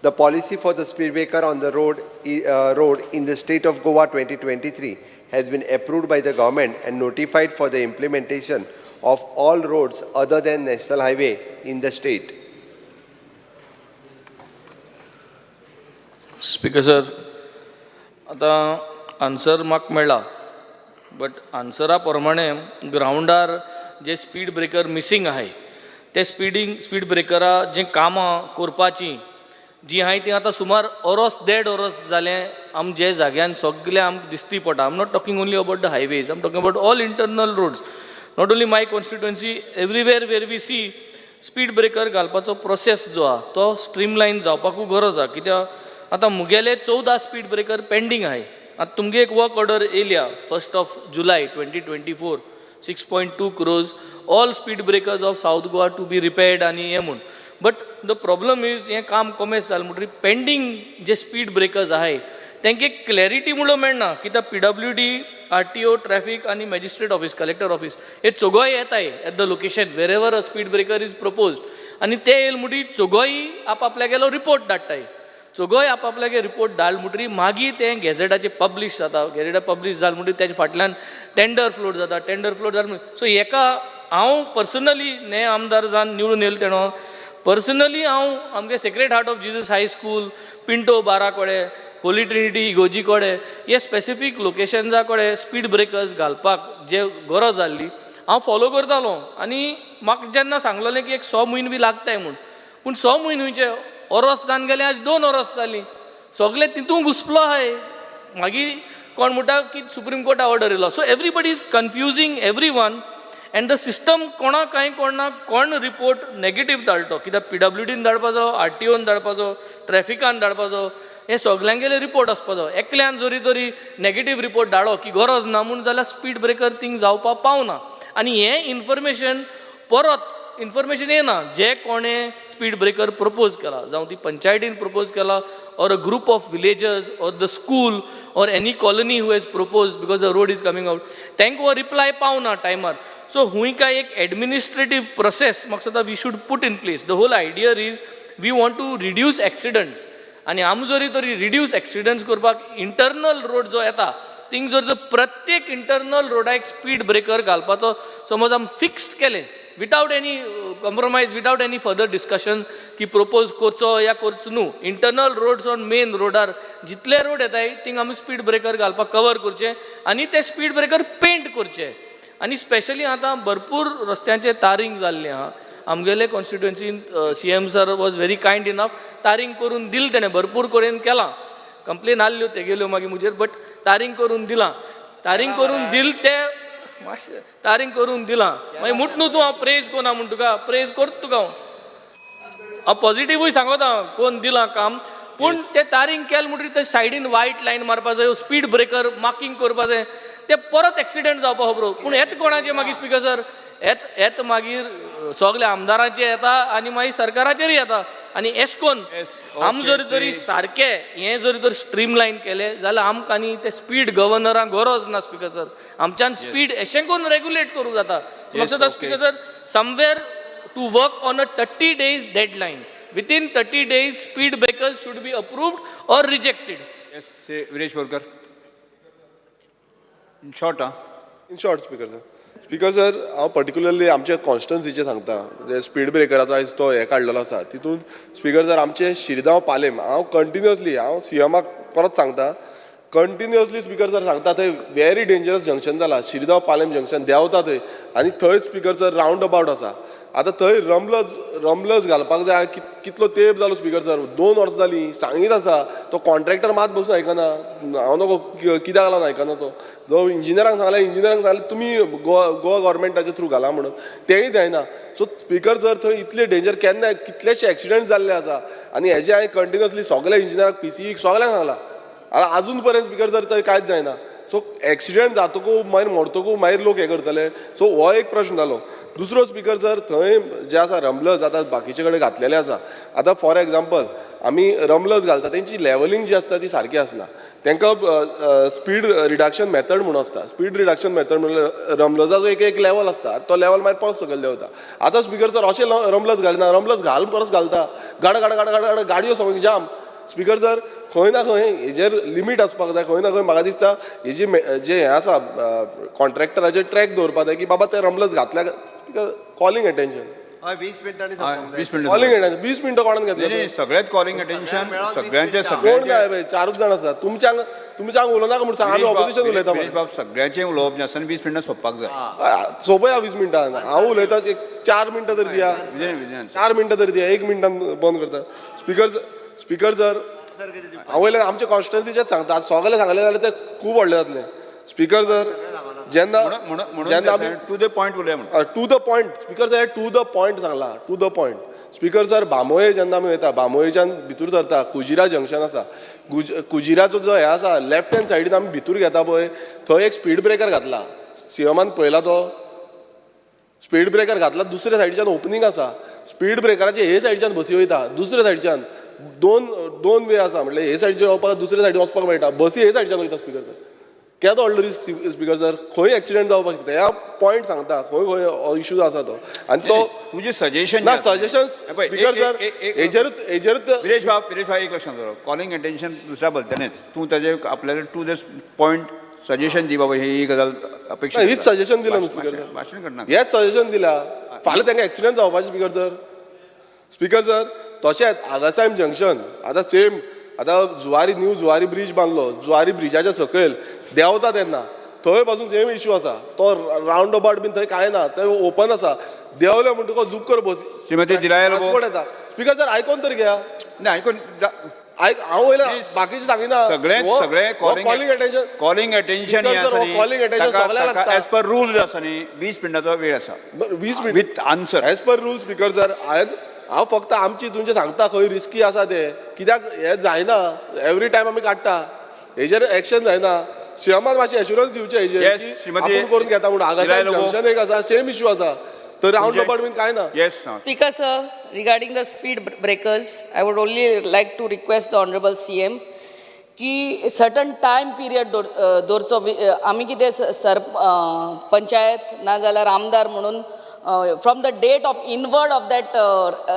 The policy for the speed breaker on the road in the state of Goa 2023 has been approved by the government and notified for the implementation of all roads other than national highway in the state. Speaker sir, आता answer म्हाका मेळ्ळा, but आन्सरा प्रमाणे ग्राउंडार जे speed breaker missing आहे ते speed ब्रेकरा जे कामां करपाची जी हाय ती आतां सुमार ओरोस देड ओरोस जालें जे जाग्यान सगळे आमकां दिसती पडटा. I am not talking only about the highways, I am talking about all internal roads. Not only my constituency, everywhere where we see speed breaker घालपाचो प्रोसेस जो आहा तो स्ट्रीमलायन जावपाकू गरज आहा. कित्याक आतां मुगेले 14 स्पीड ब्रेकर पेंडींग आहाय. आतां तुमगे एक वर्क ऑर्डर येयल्या 1 July 2024, 6.2 crores all speed breakers of South Goa to be repaired आणि हे म्हूण. बट द प्रॉब्लम इज हें काम कमेस जालें म्हणटरी पेंडींग जे स्पीड ब्रेकर्स आहाय तांकां क्लॅरिटी म्हणून मेळना. कित्याक PWD, RTO, ट्रॅफिक आनी मॅजिस्ट्रेट ऑफिस, कलेक्टर ऑफिस हे चोगोय येताय at the location wherever a speed breaker is proposed. आनी ते येयले म्हणटरी चोगोय आपल्यागेलो रिपोर्ट धाडटाय. चोगोय आपल्यागे रिपोर्ट धाड म्हणटरी मागीर तें गॅझेटाचेर पब्लीश जाता. गॅझेटार पब्लीश जालें म्हणटरी तेजे फाटल्यान टेंडर फ्लोट जाता. टेंडर फ्लोट जालें म्हणून सो हेका हांव पर्सनली ने आमदार जावन निवडून येयलो तेणो पर्सनली हांव आमगे Sacred Heart of Jesus High School, पिंटो बारा कोडे, होली ट्रिनिटी इगोजी कोडे हे स्पेसिफीक लोकेशन्सा कोडे स्पीड ब्रेकर्स घालपाक जे गरज आसली हांव फॉलो करतालो. आनी म्हाका जेन्ना सांगलेलें की एक 6 म्हयने बी लागताय म्हूण, पूण 6 म्हयन्याचे ओरोस जावन गेले, आज 2 ओरोस जालीं. सगळे तितून घुसलो आहाय. मागीर कोण म्हणटा की सुप्रीम कोर्टा ऑर्डर येयलो. So everybody is confusing everyone and the system कोणा कांय कोणा कोण रिपोर्ट नेगेटीव धाडटो. कित्याक PWDन धाडपाचो, RTOन धाडपाचो, ट्रॅफिकान धाडपाचो, हे सगळ्यांगेले रिपोर्ट आसपाचो. एकल्यान जोरी तरी नेगेटीव रिपोर्ट धाडो की गरज ना म्हूण जाल्यार स्पीड ब्रेकर थिंग जावपाक पावना. आनी हें इन्फॉर्मेशन परत इन्फॉर्मेशन येना जे कोणें स्पीड ब्रेकर प्रपोज केला, जावं ती पंचायतीन प्रपोज केला or a group of villagers or the school or any colony who has proposed because the road is coming out. तांकां reply पावना टायमार. So हुंय काय एक administrative process म्हाका दिसता we should put in place. The whole idea is we want to reduce accidents. आनी आमी जरी तरी reduce accidents करपाक internal road जो येता थिंग जर प्रत्येक इंटरनल रोडाक स्पीड ब्रेकर घालपाचो समज आमी फिक्स्ड केलें without any compromise without any further discussion की propose करचो या करचो न्हू. इंटरनल रोड्स ऑन मेन रोडार जितले रोड येताय थिंग आमी स्पीड ब्रेकर घालपाक कवर करचे आनी ते स्पीड ब्रेकर पेंट करचे. आनी स्पेशली आतां भरपूर रस्त्यांचे तारींग जाल्ले आहा. आमगेले कॉन्स्टिट्युएन्सीन CM sir was very kind enough, tarring करून दिल तेणें भरपूर कडेन केलां. कंप्लेन आल्ल्यो ते गेल्यो मागीर मुजेर, बट तारींग करून दिलां. तारींग करून दिल ते मातशें तारींग करून दिलां. मागीर मुट न्हू तूं हांव प्रेज कोना म्हण तुका, प्रेज करता तुका हांव पॉझिटिव्हूय सांगता कोण दिलां काम. पूण ते तारींग केलें म्हणटकीर ते सायडीन व्हायट लायन मारपा जाय, स्पीड ब्रेकर मार्किंग करपा जाय, ते परत एक्सिडेंट जावपा खबरो. पूण येत कोणाचे मागीर स्पीकर सर येत मागीर सगळे आमदारांचे येता आनी मागीर सरकाराचेरूय येता. आनी एशे कोन्न आम जर तरी सारके हें जर तर स्ट्रीमलायन केलें जाल्यार आमकां आनी ते स्पीड गव्हर्नरांक गरज ना स्पीकर सर. आमच्यान स्पीड अशें करून रेग्युलेट करूं जाता. म्हाका दिसता speaker sir somewhere to work on a 30 days deadline. Within 30 days speed breakers should be approved or rejected. Yes, Viresh Borkar. In short, in short speaker sir हांव particularly आमच्या कॉन्स्टिट्युएन्सीचें सांगता. जे स्पीड ब्रेकराचो आयज तो हे काडलेलो आसा तितून स्पीकर सर आमचे शिरगांव पालेम हांव कंटिन्युअसली हांव CMाक परत सांगता, कंटिन्युअसली स्पीकर सर सांगता थंय व्हेरी डेंजरस जंक्शन जालां. शिरगांव पालेम जंक्शन देंवता थंय आनी थंय स्पीकर सर रावंड अबावट आसा. आतां थंय रमलस घालपाक जाय. कितलो तेंप जालो स्पीकर सर, 2 वर्सां जालीं सांगीत आसा. तो कॉन्ट्रॅक्टर मात बसून आयकना. हांव नको कित्याक लागून आयकना तो. जो इंजिनियरांक सांगलें तुमी गोवा गव्हर्मेंटाच्या थ्रू घाला म्हणून, तेंय जायना. सो स्पीकर सर थंय इतले डेंजर केन्ना कितलेशे एक्सिडेंट जाल्ले आसा आनी हेजे हांवें कंटिन्युअसली सगळ्या इंजिनियरांक PCE सगळ्यांक सांगलां. आजून पर्यंत स्पीकर सर थंय कांयच जायना. सो एक्सिडेंट जातकू मागीर मरतकू मागीर लोक हे करतले. सो हो एक प्रश्न जालो. दुसरो स्पीकर सर थंय जे आसा रमलस आतां बाकीचे कडेन घातलेले आसा. आतां फॉर एग्जाम्पल आमी रमलस घालता तेंची लेवलिंग जी आसता ती सारकी आसना. तांकां स्पीड रिडक्शन मेथड म्हणून आसता. स्पीड रिडक्शन मेथड म्हणल्यार रमलसाचो एक लेवल आसता, तो लेवल मागीर परत सकयल देंवता. आतां स्पीकर सर अशें रमलस घालिना, रमलस घालून परत घालता, गाड गाडयो समज जाम. स्पीकर सर खंय ना खंय हेजेर लिमीट आसपाक जाय. खंय ना खंय म्हाका दिसता हेजी जे हें आसा कॉन्ट्रॅक्टराचेर ट्रॅक दवरपा जाय की बाबा ते रमलस घातल्या. कॉलिंग अटेन्शन 20 मिनटांनी 20 मिनिटं. कॉलिंग अटेन्शन 20 मिनटं कोणान घेतले? सगळ्यात कॉलिंग अटेन्शन सगळ्यांचे कोण जाय 4 जाण आसा. तुमच्यांक उलोवनाका म्हणून सांग, आमी ऑपोजिशन उलयता विरेश बाब सगळ्याचें उलोवप जें आसा 20 मिनटां सोंपपाक जाय. सोपया 20 मिनटां. हांव उलयता एक 4 मिनटां तरी दिया, 4 मिनटां तरी दिया, 1 मिनटान बंद करता. स्पीकर सर हांव वयल्यान आमच्या कॉन्स्टिट्युएन्सीचेच सांगता. सगळे सांगले जाल्यार ते खूब व्हडलें जातलें. स्पीकर सर जेन्ना आमी टू द पॉयंट उलया म्हणून to the point speaker sir to the point सांगला. To the point speaker sir बांबोये जेन्ना आमी वयता, बांबोयेच्यान भितूर सरता, कुजिरा जंक्शन आसा. कुजिराचो जो हे आसा लेफ्ट हँड सायडीन आमी भितूर घेता पळय, थंय एक स्पीड ब्रेकर घातला. CMान पळयला तो स्पीड ब्रेकर घातला. दुसऱ्या सायडीच्यान ओपनिंग आसा. स्पीड ब्रेकराचे हे सायडीच्यान बसी वयता, दुसऱ्या सायडीच्यान दोन वे आसा. म्हटल्यार हे सायडीच्यान वचपाक दुसऱ्या सायडीन वचपाक मेळटा. बसी हे सायडीच्यान वयता. स्पीकर सर केदो व्हडलो रिस्क स्पीकर सर. खंय एक्सिडेंट जावपाक शकता. ह्या पॉयंट सांगता खंय इशू आसा तो. आनी तो तुजें सजेशन ना सजेशन स्पीकर सर हेजेरूच विरेश भाव एक लक्षात दवर. कॉलिंग अटेन्शन दुसऱ्या बोलतलेच तूं ताजे आपल्याला टू द पॉयंट सजेशन दी बाबा ही गजाल अपेक्षा. हीच सजेशन दिला न्हू स्पीकर सर. भाशण करना. हेच सजेशन दिला. फाल्यां तांकां एक्सिडेंट जावपाचें स्पीकर सर. स्पीकर सर तशेंच आगासायम जंक्शन आतां सेम. आतां न्यू जुवारी ब्रीज बांदलो. जुवारी ब्रिजाच्या सकयल देंवता तेन्ना थंय पासून सेम इशू आसा. तो रावंड अबावट बीन थंय कांय ना, थंय ओपन आसा. देंवले म्हणटकच जुकर बस श्रीमती दिलायर येता. स्पीकर सर आयकोन तर घ्या. ना आयकोन हांव वयल्यान बाकीचे सांगिना. सगळे calling attention calling attention calling attention सगळ्यांक लागता. एज पर रूल आसा न्ही 20 मिनटाचो वेळ आसा. 20 minute with answer as per rule. Speaker sir हांव फक्त आमची तुमचे सांगता खंय रिस्की आसा ते. कित्याक हे जायना एवरी टायम आमी काडटा. हेजेर एक्शन जायना. CMान मातशें एश्युरन्स दिवचे हेजेर आपूण करून घेता म्हणून. हांगा जंक्शन एक आसा सेम इशू आसा. तर रावंड अबावट बीन कांय ना. Yes Speaker sir, regarding the speed breakers, I would only like to request the Honorable CM की certain time period दवरचो. आमी कितें पंचायत नाजाल्यार आमदार म्हणून from the date of inward of that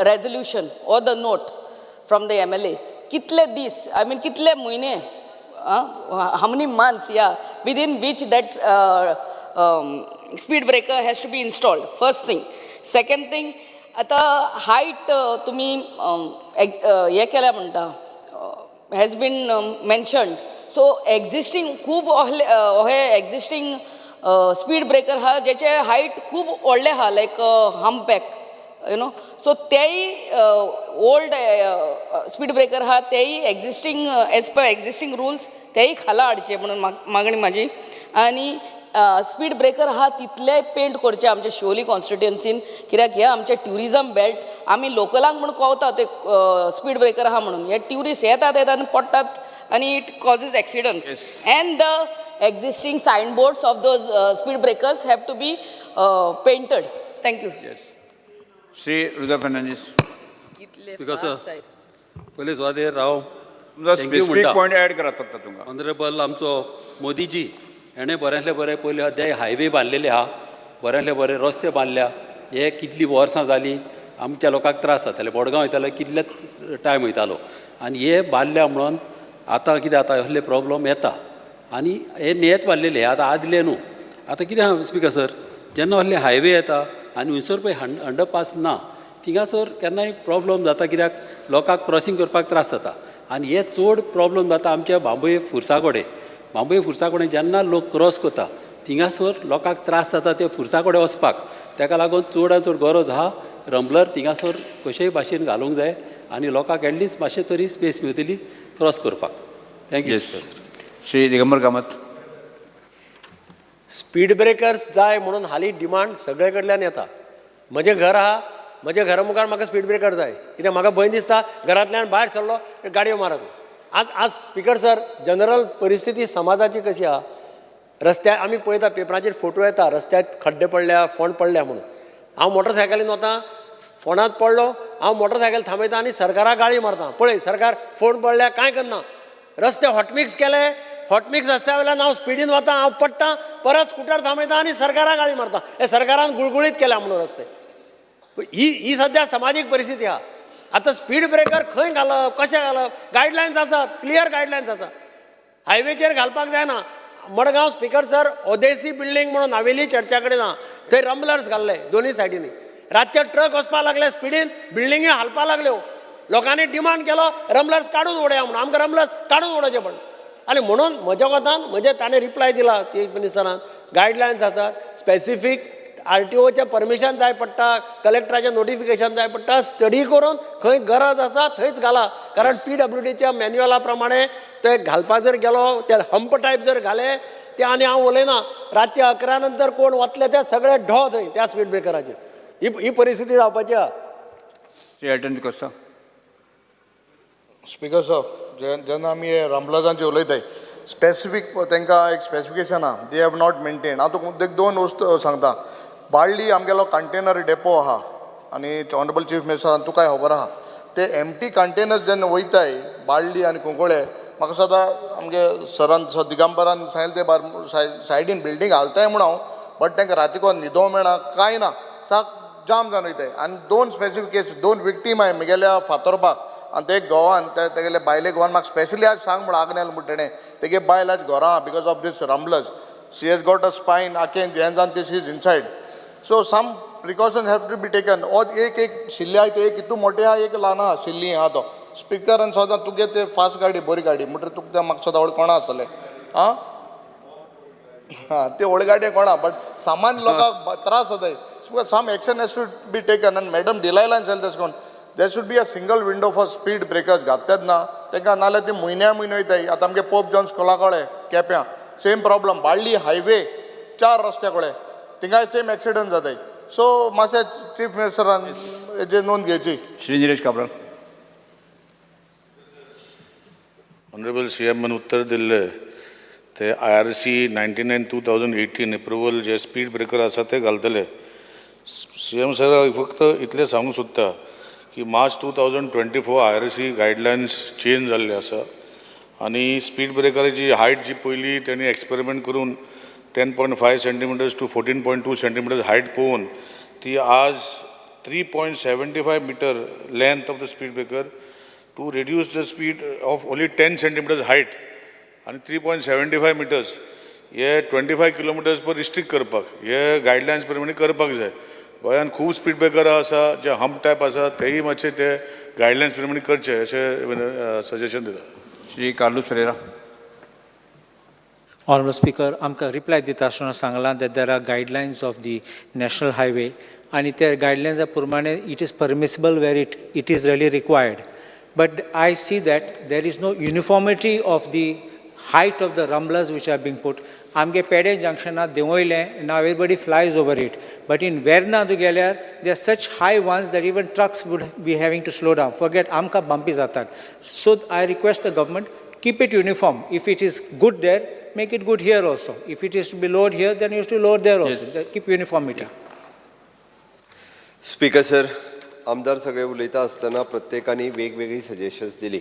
resolution or the note from the MLA कितले दीस, I mean कितले म्हयने, how many months, within which that speed breaker has to be installed. First thing. Second thing, आतां height तुमी हें केल्या म्हणटा has been mentioned so existing खूब हे एक्झिस्टींग स्पीड ब्रेकर आहा जेचे हायट खूब व्हडले आहा लायक हम्पबॅक यू नो सो तेय ओल्ड स्पीड ब्रेकर आहा तेय existing as per existing rules तेय खाला हाडचे म्हणून मागणी म्हाजी आनी स्पीड ब्रेकर आहा तितले पेंट करचे आमच्या शिवोली कॉन्स्टिट्युएन्सीन कित्याक हे आमचे ट्युरिजम बेल्ट आमी लोकलांक म्हणून कोवता ते स्पीड ब्रेकर आहा म्हणून हे ट्युरिस्ट येतात आनी पडटात आनी it causes एक्सिडंट्स end the existing signboards of those speed breakers have to be painted. Thank you. Yes. Shri Rudra Fernandes speaker sir पयले सुवातेर हांव तुमचो स्पेसिफीक पॉयंट एड करात फक्त तुमकां ऑनरेबल आमचो मोदीजी हेणें बऱ्यांतले बरें पयले अध्याय हायवे बांदलेले आहा बऱ्यांतले बरे रस्ते बांदल्या हे कितलीं वर्सां जालीं आमच्या लोकांक त्रास जाताले बोडगांव वयताले कितलेच टायम वयतालो आनी हे बांदल्या म्हणून आतां कितें जाता असले प्रॉब्लम येता आनी हे नेत बांदलेले आतां आदले न्हू आतां कितें आहा स्पिकर सर जेन्ना व्हडले हायवे येता आनी हुंयसर पळय अंडरपास ना थिंगासर केन्नाय प्रॉब्लम जाता कित्याक लोकांक क्रॉसींग करपाक त्रास जाता आनी हे चड प्रॉब्लम जाता आमच्या बांबोये फुरसा जेन्ना लोक क्रॉस करता थिंगासर लोकांक त्रास जाता ते फुरसा कडेन वचपाक ताका लागून चडांत चड गरज आहा रंबलर थिंगासर कशेय भाशेन घालूंक जाय आनी लोकांक एटलिस्ट मातशें तरी स्पेस मेळटली क्रॉस करपाक thank you sir Shri Digambar Kamat speed breakers जाय म्हणून हालीं डिमांड सगळे कडल्यान येता म्हजें घर आहा म्हज्या घरा मुखार म्हाका स्पीड ब्रेकर जाय कित्याक म्हाका भंय दिसता घरांतल्यान भायर सरलो गाडयो मारत आज स्पीकर सर जनरल परिस्थिती समाजाची कशी आहा रस्त्यार आमी पळयता पेपराचेर फोटो येता रस्त्यात खड्डे पडल्या फोंड पडल्या म्हणून हांव मोटरसायकलीन वता फोंडांत पडलो हांव मोटरसायकल थांबयता आनी सरकाराक गाळी मारता पळय सरकार फोंड पडल्या कांय करना रस्ते हॉटमिक्स केले हॉटमिक्स रस्त्या वयल्यान हांव स्पिडीन वता हांव पडटा परत स्कुटर थांबयता आनी सरकाराक गाळी मारता हे सरकारान गुळगुळीत केल्या म्हणून रस्ते ही सद्या सामाजीक परिस्थिती आहा आतां स्पीड ब्रेकर खंय घालप कशें घालप गायडलायन्स आसात क्लियर गायडलायन्स आसा हायवेचेर घालपाक जायना मडगांव स्पीकर सर ओदेसी बिल्डींग म्हणून हावेली चर्चा कडेन आहा थंय रंबलर्स घाल्ले दोनूय सायडीनी रातचे ट्रक वचपाक लागले स्पिडीन बिल्डिंगी हालपाक लागल्यो लोकांनी डिमांड केलो रंबलर्स काडून उडया म्हणून आमकां रंबलर्स काडून उडोवचे पडले आनी म्हणून म्हज्या कोतान म्हणजे ताणें रिप्लाय दिला चीफ मिनिस्टरान गायडलायन्स आसात स्पेसिफीक RTOचें परमिशन जाय पडटा कलेक्टराचें नोटिफिकेशन जाय पडटा स्टडी करून खंय गरज आसा थंयच घाला कारण PWDच्या मॅन्युअला प्रमाणे ते घालपाक जर गेलो ते हंप टायप जर घाले ते आनी हांव उलयना रातचे 11 नंतर कोण वतले ते सगळे ढो थंय त्या स्पीड ब्रेकराचेर ही परिस्थिती जावपाची आहा श्री अटेंड करता स्पीकर साहेब जेन्ना आमी हे रंबलर्सांचे उलयताय स्पेसिफीक तांकां एक स्पेसिफिकेशन आहा दे हॅव नॉट मेंटेन हांव तुका दोन वस्तू सांगता बाळ्ळी आमगेलो कंटेनर डेपो आहा आनी ऑनरेबल चीफ मिनिस्टरान तुकाय खबर आहा ते एम्प्टी कंटेनर्स जेन्ना वयताय बाळ्ळी आनी कुंकळे म्हाका सदां आमगे सरान दिगंबरान सांगलें ते सायडीन बिल्डींग घालताय म्हूण हांव बट तांकां रातीको न्हिदो मेळना कांय ना साक जाम जावन वयताय आनी दोन स्पेसिफीक केस दोन विक्टीम हांवें म्हगेल्या फातोरपाक आनी ते गोवान तेगेले बायले गोवान म्हाका स्पेशली आज सांग म्हण आग्नेल म्हणटा तेणें तेगे बायल आज घरा because of this rumblers she has got a spine आखें हें जावन ती she is inside so some precaution have to be taken or एक शिल्ली आहा तो एक हितू मोठे आहा एक ल्हान आहा शिल्ली आहा तो स्पिकरान सदां तुगे ते फास्ट गाडी बरी गाडी म्हणटकीर तुका ते म्हाका सदां व्हड कोणा आसतलें आं हां ते व्हड गाडी कोणा बट सामान्य लोकांक त्रास जाताय some action has to be taken आनी मॅडम डिलायलान सांगलें तशें करून there should be a single window for speed breakers घातलेच ना तांकां नाल्यार ती म्हयन्या वयताय आतां आमगे पोप जॉन स्कुला कडेन केप्यां सेम प्रॉब्लम बाळ्ळी हायवे 4 रस्त्या कडेन थिंगाय सेम एक्सिडंट जाताय सो मातशें चीफ मिनिस्टरान हेजेर नोंद घेवची श्री निलेश काब्राल ऑनरेबल CMन उत्तर दिल्लें ते IRC 99/2018 एप्रुवल जे स्पीड ब्रेकर आसा ते घालतले CM सर फक्त इतलें सांगूंक सोदता की मार्च 2024 IRC गायडलायन्स चेंज जाल्ले आसा आनी स्पीड ब्रेकराची हायट जी पयली तेणी एक्सपेरिमेंट करून 10.5 सेंटीमिटर्स टू 14.2 सेंटीमिटर्स हायट पळोवन ती आज 3.75 metre length of the speed breaker to reduce the speed of only 10 centimetres height आनी 3.75 मिटर्स हे 25 किलोमिटर्स पर रिस्ट्रिक्ट करपाक हे गायडलायन्स प्रमाणे करपाक जाय गोंयांत खूब स्पीड ब्रेकरां आसा जे हम्प टायप आसा तेय मातशे ते गायडलायन्स प्रमाणे करचे अशें सजेशन दिता. Shri Carlos Ferreira. Honorable Speaker, आमकां रिप्लाय दिता आसतना सांगलां that there are guidelines of the national highway आणि त्या guidelines प्रमाणे it is permissible where it is really required. But I see that there is no uniformity of the height of the rumblers which are being put. आमगे पेडे जंक्शनात देंवयलें, now everybody flies over it. But in Verna तूं गेल्यार they are such high ones that even trucks would be having to slow down. Forget आमकां bumpy जातात. So I request the government, keep it uniform. If it is good there, make it good here also. If it is to be lowered here, then you have to lower there also. Yes. Keep uniformity. Speaker sir, आमदार सगळे उलयता आसतना प्रत्येकानी वेगवेगळी suggestions दिली.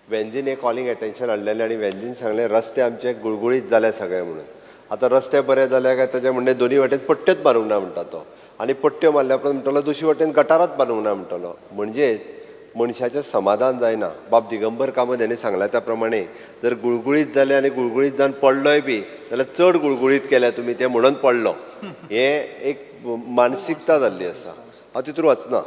वेंजीन एक calling attention हाडलेलें आनी वेंजीन सांगलें रस्ते आमचे गुळगुळीत जाले सगळे म्हणून. आतां रस्ते बरे जाले काय ताचे म्हणणे दोनी वाटेन पट्ट्योच बांदूंक ना म्हणटा तो, आनी पट्ट्यो मारल्या उपरांत म्हणटलो दुसरे वाटेन गटारात बांदूंक ना म्हणटलो. म्हणजे मनशाचें समाधान जायना. बाब दिगंबर कामत हेणें सांगला त्या प्रमाणे जर गुळगुळीत जालें आनी गुळगुळीत जावन पडलोय बी जाल्यार चड गुळगुळीत केल्या तुमी ते म्हणून पडलो. हें एक मानसिकता जाल्ली आसा. हांव तितून वचना.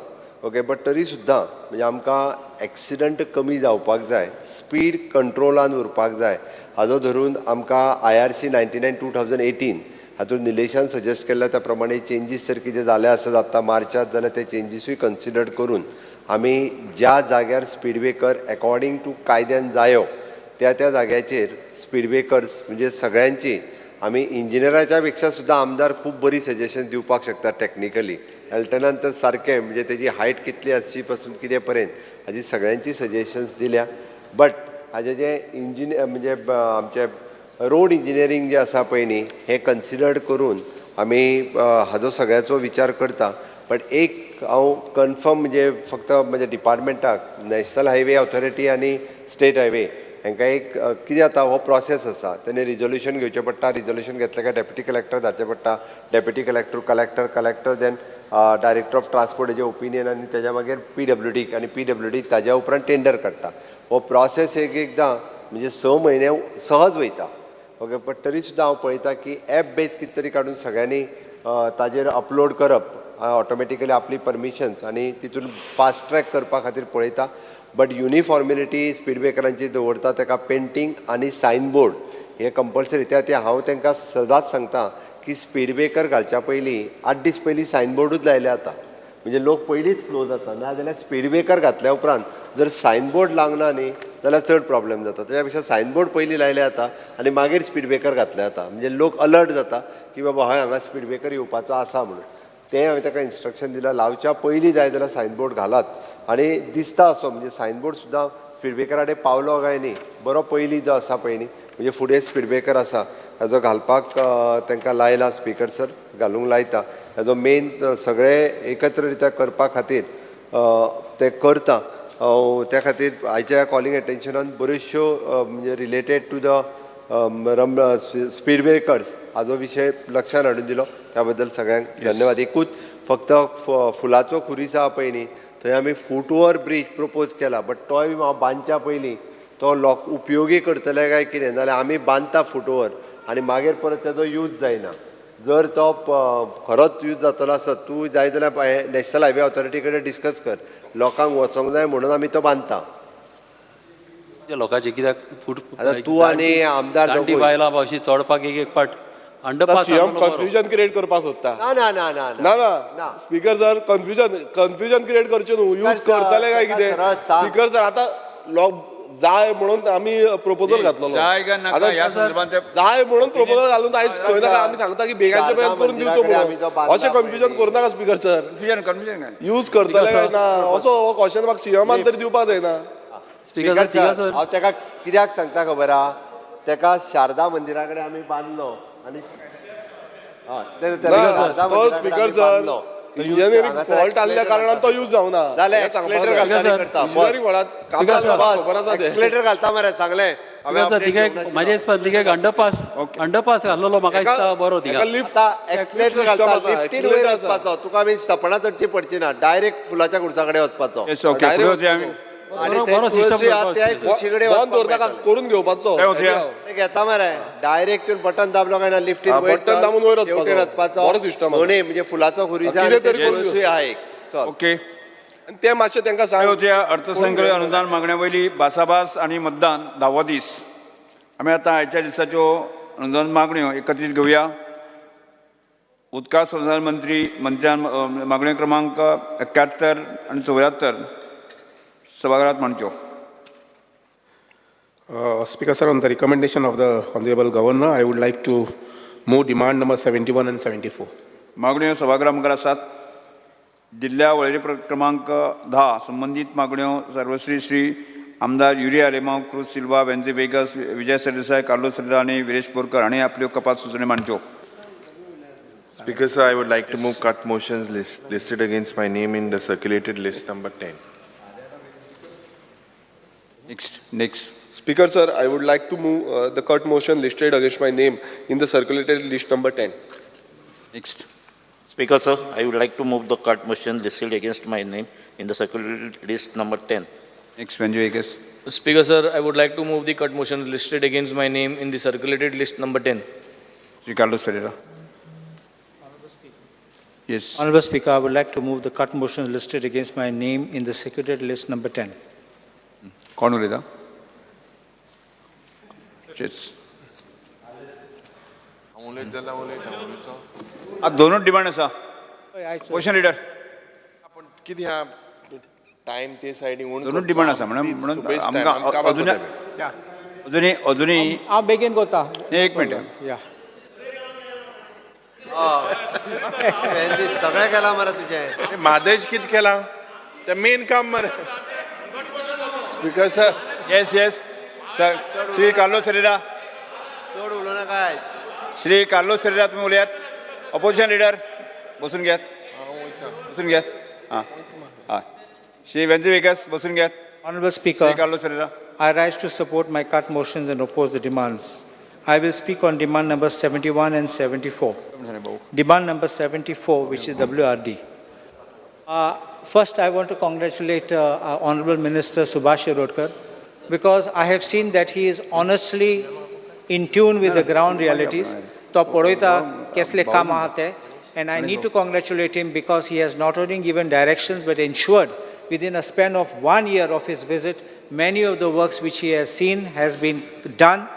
ओके, बट तरी सुद्दां म्हणजे आमकां एक्सिडंट कमी जावपाक जाय, स्पीड कंट्रोलान उरपाक जाय. हाजो धरून आमकां IRC 99/2018 हातूंत निलेशान सजेस्ट केल्ल्या त्या प्रमाणे चेंजीस जर कितें जाले आसत आतां मार्चांत जाल्यार ते चेंजीसूय कन्सिडर करून आमी ज्या जाग्यार स्पीड ब्रेकर अकॉर्डिंग टू कायद्यान जायो त्या त्या जाग्याचेर स्पीड ब्रेकर्स म्हणजे सगळ्यांची आमी इंजिनियराच्या पेक्षा सुद्दां आमदार खूब बरी सजेशन दिवपाक शकता टॅक्निकली. एल्टनान तर सारकें म्हणजे तेजी हायट कितली आसची पासून कितें पर्यंत हाजी सगळ्यांची सजेशन्स दिल्या. बट हाजें जें इंजिनियर म्हणजे आमचें रोड इंजिनियरींग जें आसा पळय न्ही हें कन्सिडर्ड करून आमी हाजो सगळ्याचो विचार करता. बट एक हांव कन्फर्म म्हणजे फक्त म्हणजे डिपार्टमेंटाक नॅशनल हायवे ऑथॉरिटी आनी स्टेट हायवे हांकां एक कितें जाता हो प्रोसेस आसा तेणे रिजोल्युशन घेवचें पडटा. रिजोल्युशन घेतलें काय डेप्युटी कलेक्टर धाडचें पडटा. Deputy collector then director of transport हेजें ओपिनियन आनी तेज्या मागीर PWD आनी PWD ताज्या उपरांत टेंडर काडटा. हो प्रोसेस एकदां म्हणजे 6 म्हयने सहज वयता. ओके, बट तरी सुद्दां हांव पळयता की एप बेज कितें तरी काडून सगळ्यांनी ताजेर अपलोड करप ऑटोमॅटिकली आपली परमिशन्स आनी तितून फास्ट ट्रॅक करपा खातीर पळयता. बट युनिफॉर्मिलिटी स्पीड ब्रेकरांची दवरता ताका पेंटींग आनी सायन बोर्ड हे कंपल्सरी. ते हांव तांकां सदांच सांगता की स्पीड ब्रेकर घालच्या पयलीं 8 दीस पयलीं सायन बोर्डूच लायले जाता. म्हणजे लोक पयलींच स्लो जाता. नाजाल्यार स्पीड ब्रेकर घातल्या उपरांत जर सायन बोर्ड लागना न्ही जाल्यार चड प्रॉब्लेम जाता. त्याच्या पेक्षा सायन बोर्ड पयलीं लायले जाता आनी मागीर स्पीड ब्रेकर घातले जाता. म्हणजे लोक अलर्ट जाता की बाबा हय हांगा स्पीड ब्रेकर येवपाचो आसा म्हणून. तें हांवें ताका इन्स्ट्रक्शन दिलां लावच्या पयलीं जाय जाल्यार सायन बोर्ड घालात. आनी दिसता असो म्हणजे सायन बोर्ड सुद्दां स्पीड ब्रेकरा कडेन पावलो काय न्ही बरो पयलीं जो आसा पळय न्ही म्हणजे फुडें स्पीड ब्रेकर आसा ताजो घालपाक तांकां लायला. स्पीकर सर घालूंक लायता. हाजो मेन सगळे एकत्र रित्या करपा खातीर ते करता. त्या खातीर आयच्या कॉलिंग एटेन्शनान बऱ्योचश्यो म्हणजे related to the speed breakers हाजो विशय लक्षांत हाडून दिलो. त्या बद्दल सगळ्यांक धन्यवाद. एकूच फक्त फुलाचो खुरीस आहा पळय न्ही थंय आमी फूट ओवर ब्रीज प्रपोज केला. बट तोय हांव बांदच्या पयलीं तो लोक उपयोगी करतले काय कितें जाल्यार आमी बांदता फूट ओवर आनी मागीर परत तेजो यूज जायना. जर तो खरोच यूज जातलो आसत तूं जाय जाल्यार नॅशनल हायवे ऑथॉरिटी कडेन डिस्कस कर. लोकांक वचोंक जाय म्हणून आमी तो बांदता. लोकांचे कित्याक फूट तूं आनी आमदार बायलां अशी चडपाक एक पाट अंडरपास सीएम कन्फ्युजन क्रिएट करपाक सोदता. ना ना ना ना ना स्पीकर सर कन्फ्युजन क्रिएट करचें न्हू. यूज करतले काय कितें स्पीकर सर आतां लोक जाय म्हणून आमी प्रपोजल घातलो. जाय काय नाका ह्या संदर्भात जाय म्हणून प्रपोजल घालून आयज खंय नाका आमी सांगता की बेगांचे बेगान करून दिवचो म्हणून. अशें कन्फ्युजन करूं नाका स्पीकर सर. कन्फ्युजन काय यूज करतले काय ना असो हो क्वेश्चन म्हाका सीएमान तरी दिवपाक जायना. स्पीकर सर हांव ताका कित्याक सांगता खबर आहा ताका शारदा मंदिरा कडेन आमी बांदलो आनी Sharda speaker sir engineering fault आसल्या कारणान तो यूज जावना. जाल्यार एक्सलेटर घालता करता. एक्सलेटर घालता मरे सांगलें. माझ्या हिसपान तिका अंडरपास घाल्लो म्हाका दिसता बरो तिका. लिफ्ट एक्सलेटर घालता लिफ्टीन वयर वचपाचो. तुका आमी सपना चडची पडची ना. डायरेक्ट फुलाच्या खुर्सा कडेन वचपाचो. आणि बरो- ते बरो system तुळशी आत करपाक त्या आसतली. तुळशीकडे बंद वचपाक दवरनाका मेळटलें. करून घेवपाचो काय होते? ते घेता मरे डायरेक्ट तून बटन दाबलो काय ना लिफ्टीन हा, button दाबून वयर वचपाचो. बरो system आसा. दोन्ही म्हणजे फुलाचो खुरीचा कितें आणि ते तरी करून तुळसूय आहा एक चल ओके आणि ते मातशें तांकां काय सांग होते अर्थसंकल्प अनुदान मागण्या भासाभास आणि मतदान 10 दीस आम्ही आता आयच्या दिसाच्यो अनुदान मागण्यो एकत्रीत घेवया. उदका संसाधन मंत्र्यान मागण्यो क्रमांक 71 आणि 74 सभागृहात मांडच्यो. Speaker sir, on the recommendation of the Honorable Governor, I would like to move demand number 71 and 74. मागण्यो सभागृह मुखार आसात. दिल्ल्या वळेरी क्रमांक 10 संबंधित मागण्यो सर्वश्री श्री आमदार युरिया लेमाव क्रूज सिल्वा वेन्झे वेगस विजय सरदेसाय कार्लोस सरदेसाय आणि विरेश बोरकर हांणी आपल्यो कपात सुचोवण्यो मांडच्यो. Speaker sir, I would like to move cut motions listed against my name in the circulated list number 10. Next. Speaker sir, I would like to move the cut motion listed against my name in the circulated list number 10. Next. Speaker sir, I would like to move the cut motion listed against my name in the circulated list number 10. Next, Venju Vegas. Speaker sir, I would like to move the cut motion listed against my name in the circulated list number 10. Sri Carlos Pereira. Yes. Honorable Speaker, I would like to move the cut motion listed against my name in the secretariat list number 10. कोण उलयता? Yes. दोनूच demand आसा. Question leader. कितें हा time ते सायडीन दोनूच demand आसा म्हणून आमकां अजुनूय हांव बेगीन करता. एक मिनट. या सगळें केला मरे तुझें. मादेश कितें केला ते मेन काम मरे. Speaker sir. Yes yes. Shri Carlos Pereira. चड उलोवना काय. श्री कार्लोस पेरेरा तुम्ही उलयात. ऑपोजिशन लिडर बसून घ्यात. बसून घ्यात. हां हां. श्री वेन्झे वेगस बसून घ्यात. Honorable Speaker, Shri Carlos Pereira. I rise to support my cut motions and oppose the demands. I will speak on demand number 71 and 74. Demand number 74, which is WRD. First, I want to congratulate our Honorable Minister Subhash Shirodkar, because I have seen that he is honestly in tune with the ground realities. To पळयता कसले काम आहा ते, and I need to congratulate him because he has not only given directions but ensured within a span of 1 year of his visit, many of the works which he has seen has been done,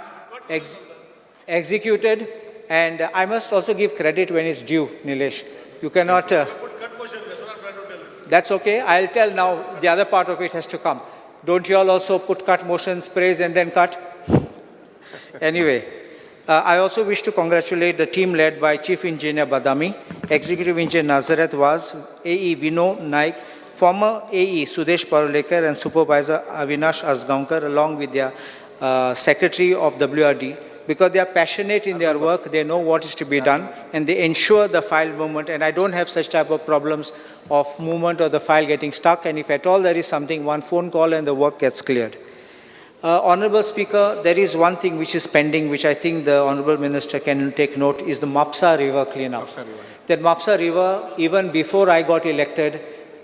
executed, and I must also give credit when it's due, Nilesh. You cannot... That's okay. I'll tell now. The other part of it has to come. Don't you all also put cut motions, praise and then cut? Anyway, I also wish to congratulate the team led by Chief Engineer Badami, Executive Engineer Nazaret Waz, AE Vino Naik, former AE Sudesh Parulekar and Supervisor Avinash Asgaonkar, along with their Secretary of WRD, because they are passionate in their work, they know what is to be done, and they ensure the file movement, and I don't have such type of problems of movement or the file getting stuck, and if at all there is something, one phone call and the work gets cleared. Honorable Speaker, there is one thing which is pending, which I think the Honorable Minister can take note, is the Mapsa River cleanup. That Mapsa River, even before I got elected,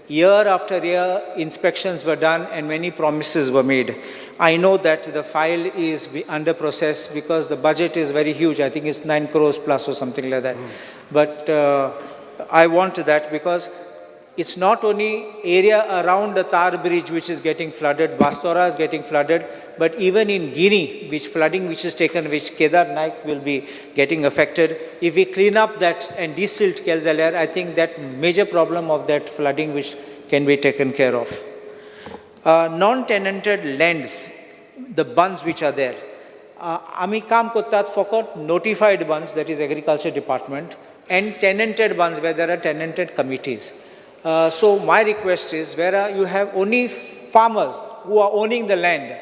year after year, inspections were done and many promises were made. I know that the file is under process because the budget is very huge. I think it's 9 crores plus or something like that. But I want that because it's not only area around the Tar Bridge which is getting flooded, Bastora is getting flooded, but even in Guinea, which flooding which is taken, which Kedar Naik will be getting affected. If we clean up that and desilt Kelzaler, I think that major problem of that flooding which can be taken care of. Non-tenanted lands, the bunds which are there. Ami kam kottat fokot notified bunds, that is Agriculture Department, and tenanted bunds where there are tenanted committees. So my request is, where you have only farmers who are owning the land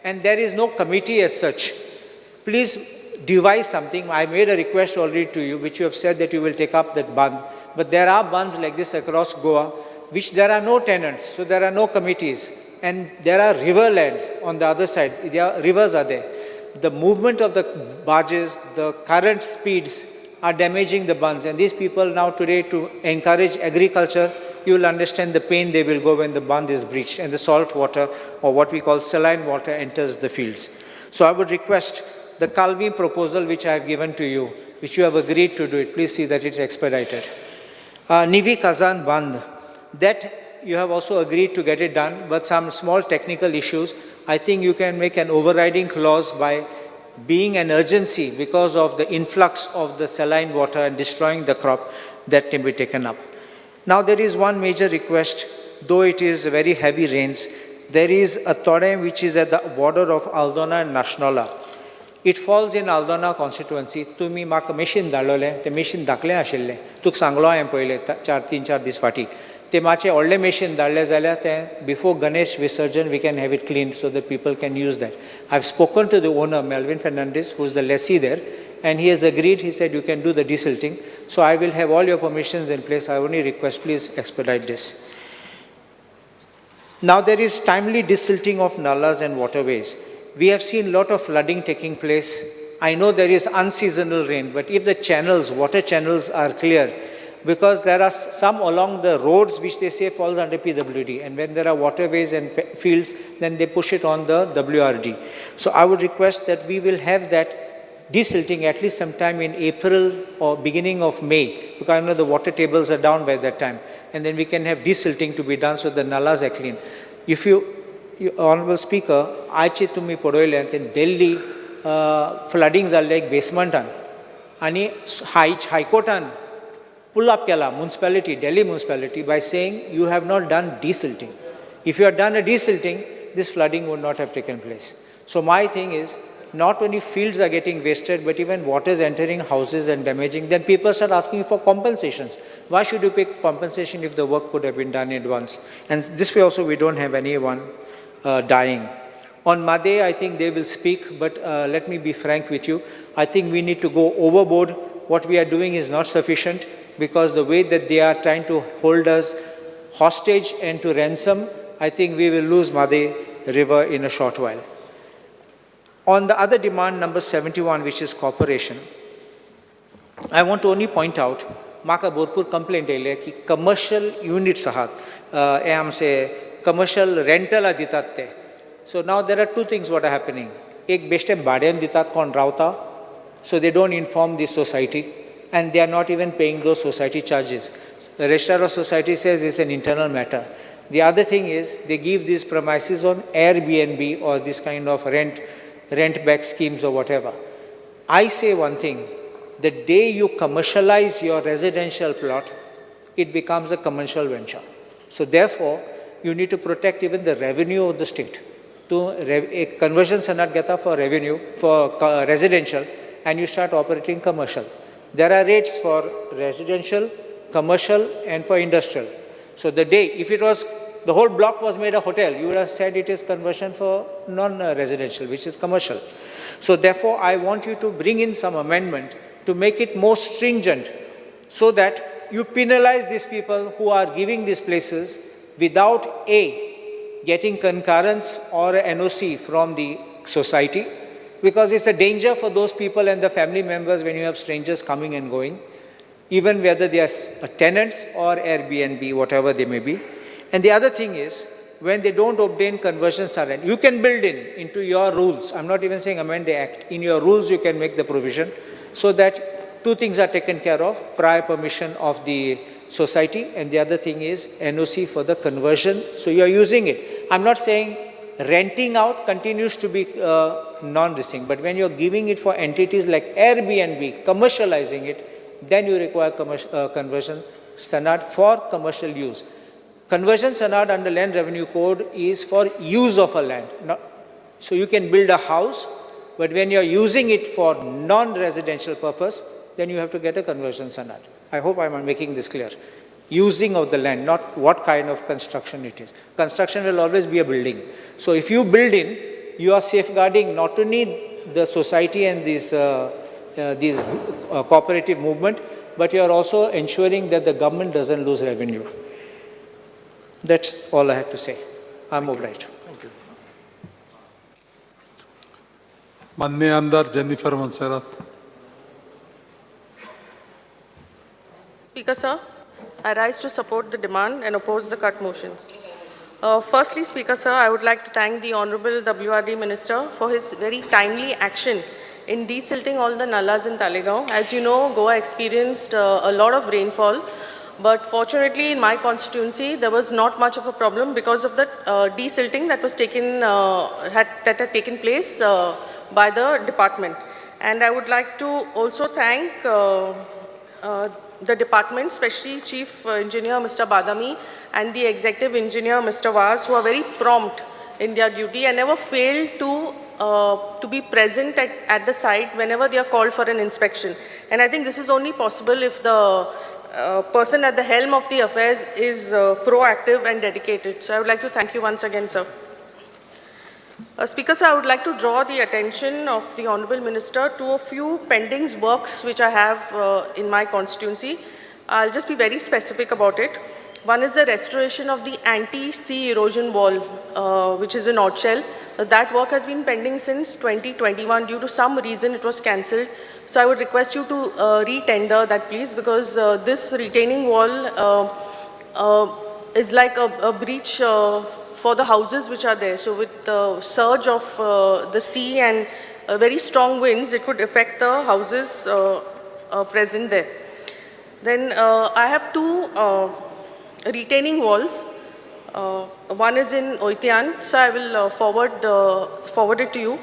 and there is no committee as such, please devise something. I made a request already to you, which you have said that you will take up that bund. But there are bunds like this across Goa, which there are no tenants, so there are no committees. And there are river lands on the other side, rivers are there. The movement of the barges, the current speeds are damaging the bunds, and these people now today, to encourage agriculture, you will understand the pain they will go when the bund is breached and the salt water, or what we call saline water, enters the fields. So I would request the Calvi proposal which I have given to you, which you have agreed to do it, please see that it is expedited. Nivi Kazan Band, that you have also agreed to get it done, but some small technical issues. I think you can make an overriding clause by being an urgency because of the influx of the saline water and destroying the crop, that can be taken up. Now there is one major request, though it is very heavy rains. There is a Todem which is at the border of Aldona and Nashnola. It falls in Aldona constituency. Tumi म्हाका machine धाडलेलें, ते machine धाकलें आशिल्लें. तुका सांगलो हांवें पयलें 3-4 दीस फाटीं. ते मातशें व्हडलें machine धाडलें जाल्यार तें before Ganesh Visarjan we can have it cleaned so that people can use that. I've spoken to the owner, Melvin Fernandez, who is the lessee there, and he has agreed. He said you can do the desilting. So I will have all your permissions in place. I only request please expedite this. Now there is timely desilting of nalas and waterways. We have seen a lot of flooding taking place. I know there is unseasonal rain, but if the channels, water channels are clear, because there are some along the roads which they say falls under PWD, and when there are waterways and fields, then they push it on the WRD. So I would request that we will have that desilting at least sometime in April or beginning of May, because I know the water tables are down by that time, and then we can have desilting to be done so the nalas are clean. If you Honorable Speaker, आयचे तुम्ही पळयलें ते Delhi flooding जाल्लें एक बेसमेंटान आनी हायकोर्टान pull up केला municipality, Delhi municipality, by saying you have not done desilting. If you had done a desilting, this flooding would not have taken place. So my thing is, not only fields are getting wasted, but even water is entering houses and damaging. Then people start asking for compensations. Why should you pay compensation if the work could have been done in advance? And this way also we don't have anyone dying. On Made, I think they will speak, but let me be frank with you. I think we need to go overboard. What we are doing is not sufficient, because the way that they are trying to hold us hostage and to ransom, I think we will lose Made River in a short while. On the other demand, number 71, which is cooperation, I want to only point out, म्हाका भरपूर complaint येयले की commercial units आहात, हे आमचे commercial रेंटला दितात ते. So now there are two things what are happening. एक बेश्टे भाड्यान दितात कोण रावता, so they don't inform the society, and they are not even paying those society charges. The Registrar of Society says it's an internal matter. The other thing is they give these premises on Airbnb or this kind of rent back schemes or whatever. I say one thing, the day you commercialize your residential plot, it becomes a commercial venture. So therefore, you need to protect even the revenue of the state. To a conversion sanat geta for revenue, for residential, and you start operating commercial. There are rates for residential, commercial, and for industrial. So the day, if it was, the whole block was made a hotel, you would have said it is conversion for non-residential, which is commercial. So therefore, I want you to bring in some amendment to make it more stringent, so that you penalize these people who are giving these places without getting concurrence or a NOC from the society, because it's a danger for those people and the family members when you have strangers coming and going, even whether they are tenants or Airbnb, whatever they may be. And the other thing is, when they don't obtain conversion surrender, you can build into your rules. I'm not even saying amend the act. In your rules, you can make the provision so that two things are taken care of: prior permission of the society, and the other thing is NOC for the conversion. So you are using it. I'm not saying renting out continues to be non-distinct, but when you're giving it for entities like Airbnb, commercializing it, then you require conversion sanad for commercial use. Conversion sanad under Land Revenue Code is for use of a land. So you can build a house, but when you're using it for non-residential purpose, then you have to get a conversion sanad. I hope I'm making this clear. Using of the land, not what kind of construction it is. Construction will always be a building. So if you build in, you are safeguarding not only the society and these cooperative movement, but you are also ensuring that the government doesn't lose revenue. That's all I have to say. I'm obliged. Thank you. माननीय आमदार Jennifer Monserrat. Speaker, sir, I rise to support the demand and oppose the cut motions. Firstly, Speaker Sir, I would like to thank the Honorable WRD Minister for his very timely action in desilting all the nallas in Talegaon. As you know, Goa experienced a lot of rainfall, but fortunately in my constituency there was not much of a problem because of the desilting that was had taken place by the department. And I would like to also thank the department, especially Chief Engineer Mr. Badami and the Executive Engineer Mr. Vaz, who are very prompt in their duty and never fail to be present at the site whenever they are called for an inspection. And I think this is only possible if the person at the helm of the affairs is proactive and dedicated. So I would like to thank you once again, sir. Speaker, sir, I would like to draw the attention of the Honourable Minister to a few pending works which I have in my constituency. I'll just be very specific about it. One is the restoration of the anti-sea erosion wall, which is in Orchel. That work has been pending since 2021. Due to some reason, it was cancelled. So I would request you to re-tender that, please, because this retaining wall is like a breach for the houses which are there. So with the surge of the sea and very strong winds, it could affect the houses present there. Then I have two retaining walls. One is in Oitian, so I will forward it to you.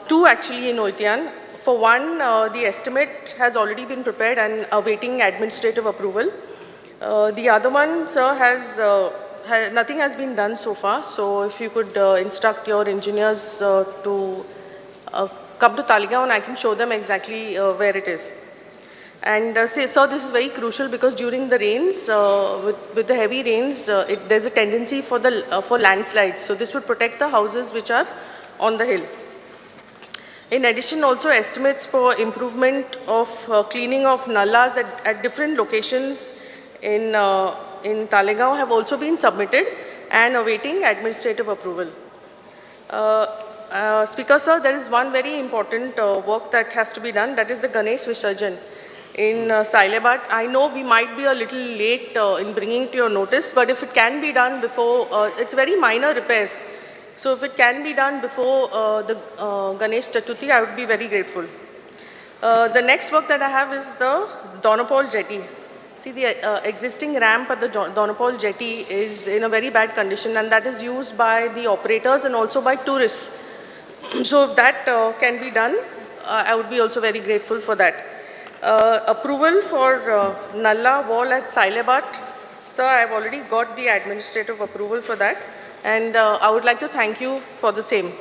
Two actually in Oitian. For one, the estimate has already been prepared and awaiting administrative approval. The other one, sir, nothing has been done so far. So if you could instruct your engineers to come to Talegaon, I can show them exactly where it is. And sir, this is very crucial because during the rains, with the heavy rains, there's a tendency for landslides. So this would protect the houses which are on the hill. In addition, also estimates for improvement of cleaning of nallas at different locations in Talegaon have also been submitted and awaiting administrative approval. Speaker, sir, there is one very important work that has to be done, that is the Ganesh Visarjan in Sailabat. I know we might be a little late in bringing to your notice, but if it can be done before, it's very minor repairs. So if it can be done before the Ganesh Chaturthi, I would be very grateful. The next work that I have is the Donopol Jetty. See, the existing ramp at the Donopol Jetty is in a very bad condition, and that is used by the operators and also by tourists. So if that can be done, I would be also very grateful for that. Approval for Nalla wall at Sailabat. Sir, I have already got the administrative approval for that, and I would like to thank you for the same.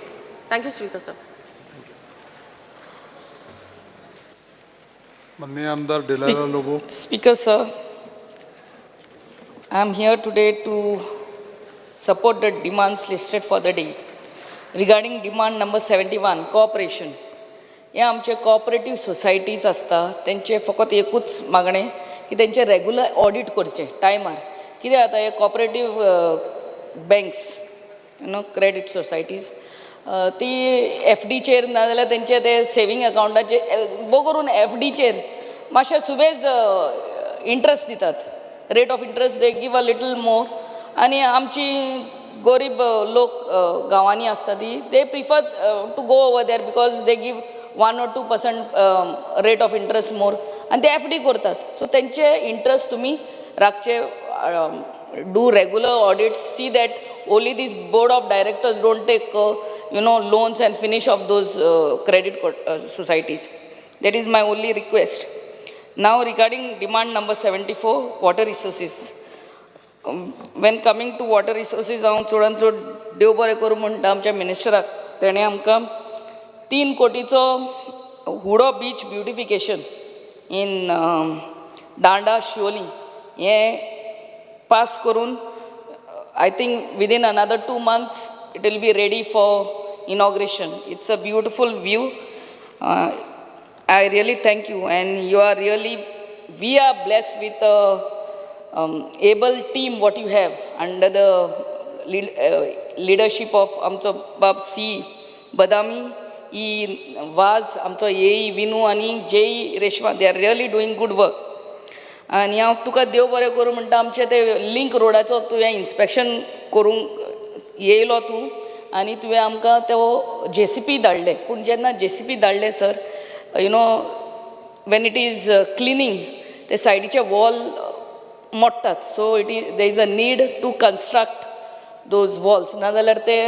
Thank you, Speaker, sir. Speaker, sir, I am here today to support the demands listed for the day. Regarding demand number 71, cooperation. हे आमचे cooperative societies आसता तेंचे फकत एकूच मागणें की तेंचे regular audit करचे टायमार. कितें जाता हे कोऑपरेटिव्ह बँक्स क्रेडीट सोसायटीज ती FDचेर नाजाल्यार तेंचे ते सेविंग अकाउंटाचे बो करून FDचेर मातशे सुबेज इंट्रस्ट दितात. Rate of interest they give a little more. आनी आमची गरीब लोक गांवांनी आसता ती they prefer to go over there because they give 1 or 2% rate of interest more and they FD करतात. सो तेंचे इंट्रस्ट तुमी राखचे. Do regular audits, see that only these board of directors don't take loans and finish off those credit societies. That is my only request. Now regarding demand number 74, water resources. When coming to water resources, हांव चडांत चड देव बरें करूं म्हणटा आमच्या मिनिस्टराक. तेणें आमकां 3 कोटीचो हुडो beach beautification in दांडा शिवोली हें पास करून I think within another 2 months it will be ready for inauguration. It's a beautiful view. I really thank you, and we are blessed with a able team what you have under the leadership of amcho bab C Badami, Vaz, amcho AE Vinu ani JE Reshma. They are really doing good work. आनी हांव तुका देव बरें करूं म्हणटा आमचे ते link रोडाचो तुवें inspection करूंक येयलो तूं आनी तुवें आमकां तो JCP धाडले पूण जेन्ना JCP धाडले sir you know when it is cleaning ते सायडीचे वॉल मोडटात so there is a need to construct those walls नाजाल्यार ते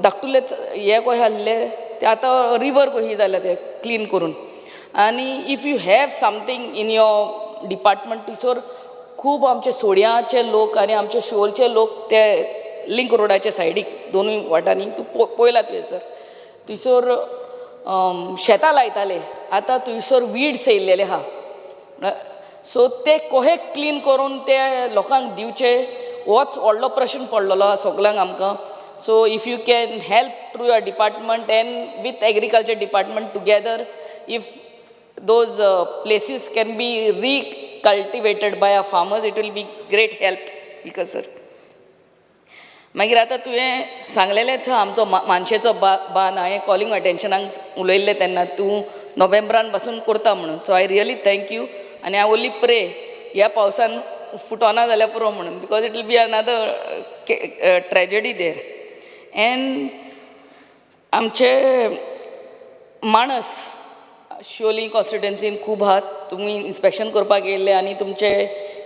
धाकटुलेच हे कशें आहले ते आतां रिवर कशी जाल्या ते क्लीन करून आनी if you have something in your department थंयसर खूब आमचे सोड्याचे लोक आनी आमचे शिवोलचे लोक ते लिंक रोडाच्या सायडीक दोनूय वाटांनी तूं पळयला थंयसर थंयसर शेतां लायताले आतां थंयसर वीड्स येयल्लेले आहा सो ते कशे क्लीन करून ते लोकांक दिवचे होच व्हडलो प्रश्न पडलेलो आहा सगल्यांक आमकां so if you can help through your department end with agriculture department together if those places can be recultivated by our farmers it will be great help speaker sir मागीर आतां तुवें सांगलेलेंच आहा आमचो मानशेचो बान हांवें कॉलिंग अटेन्शनाक उलयल्लें तेन्ना तूं नोव्हेंबरान पासून करता म्हणून so I really thank you आनी आय ओन्ली प्रे ह्या पावसान फुटोना जाल्यार पुरो म्हणून because it will be another tragedy there and आमचे माणस शिवोली कॉन्स्टिट्युएन्सीन खूब आहात तुमी इन्स्पेक्शन करपाक येयल्ले आनी तुमचे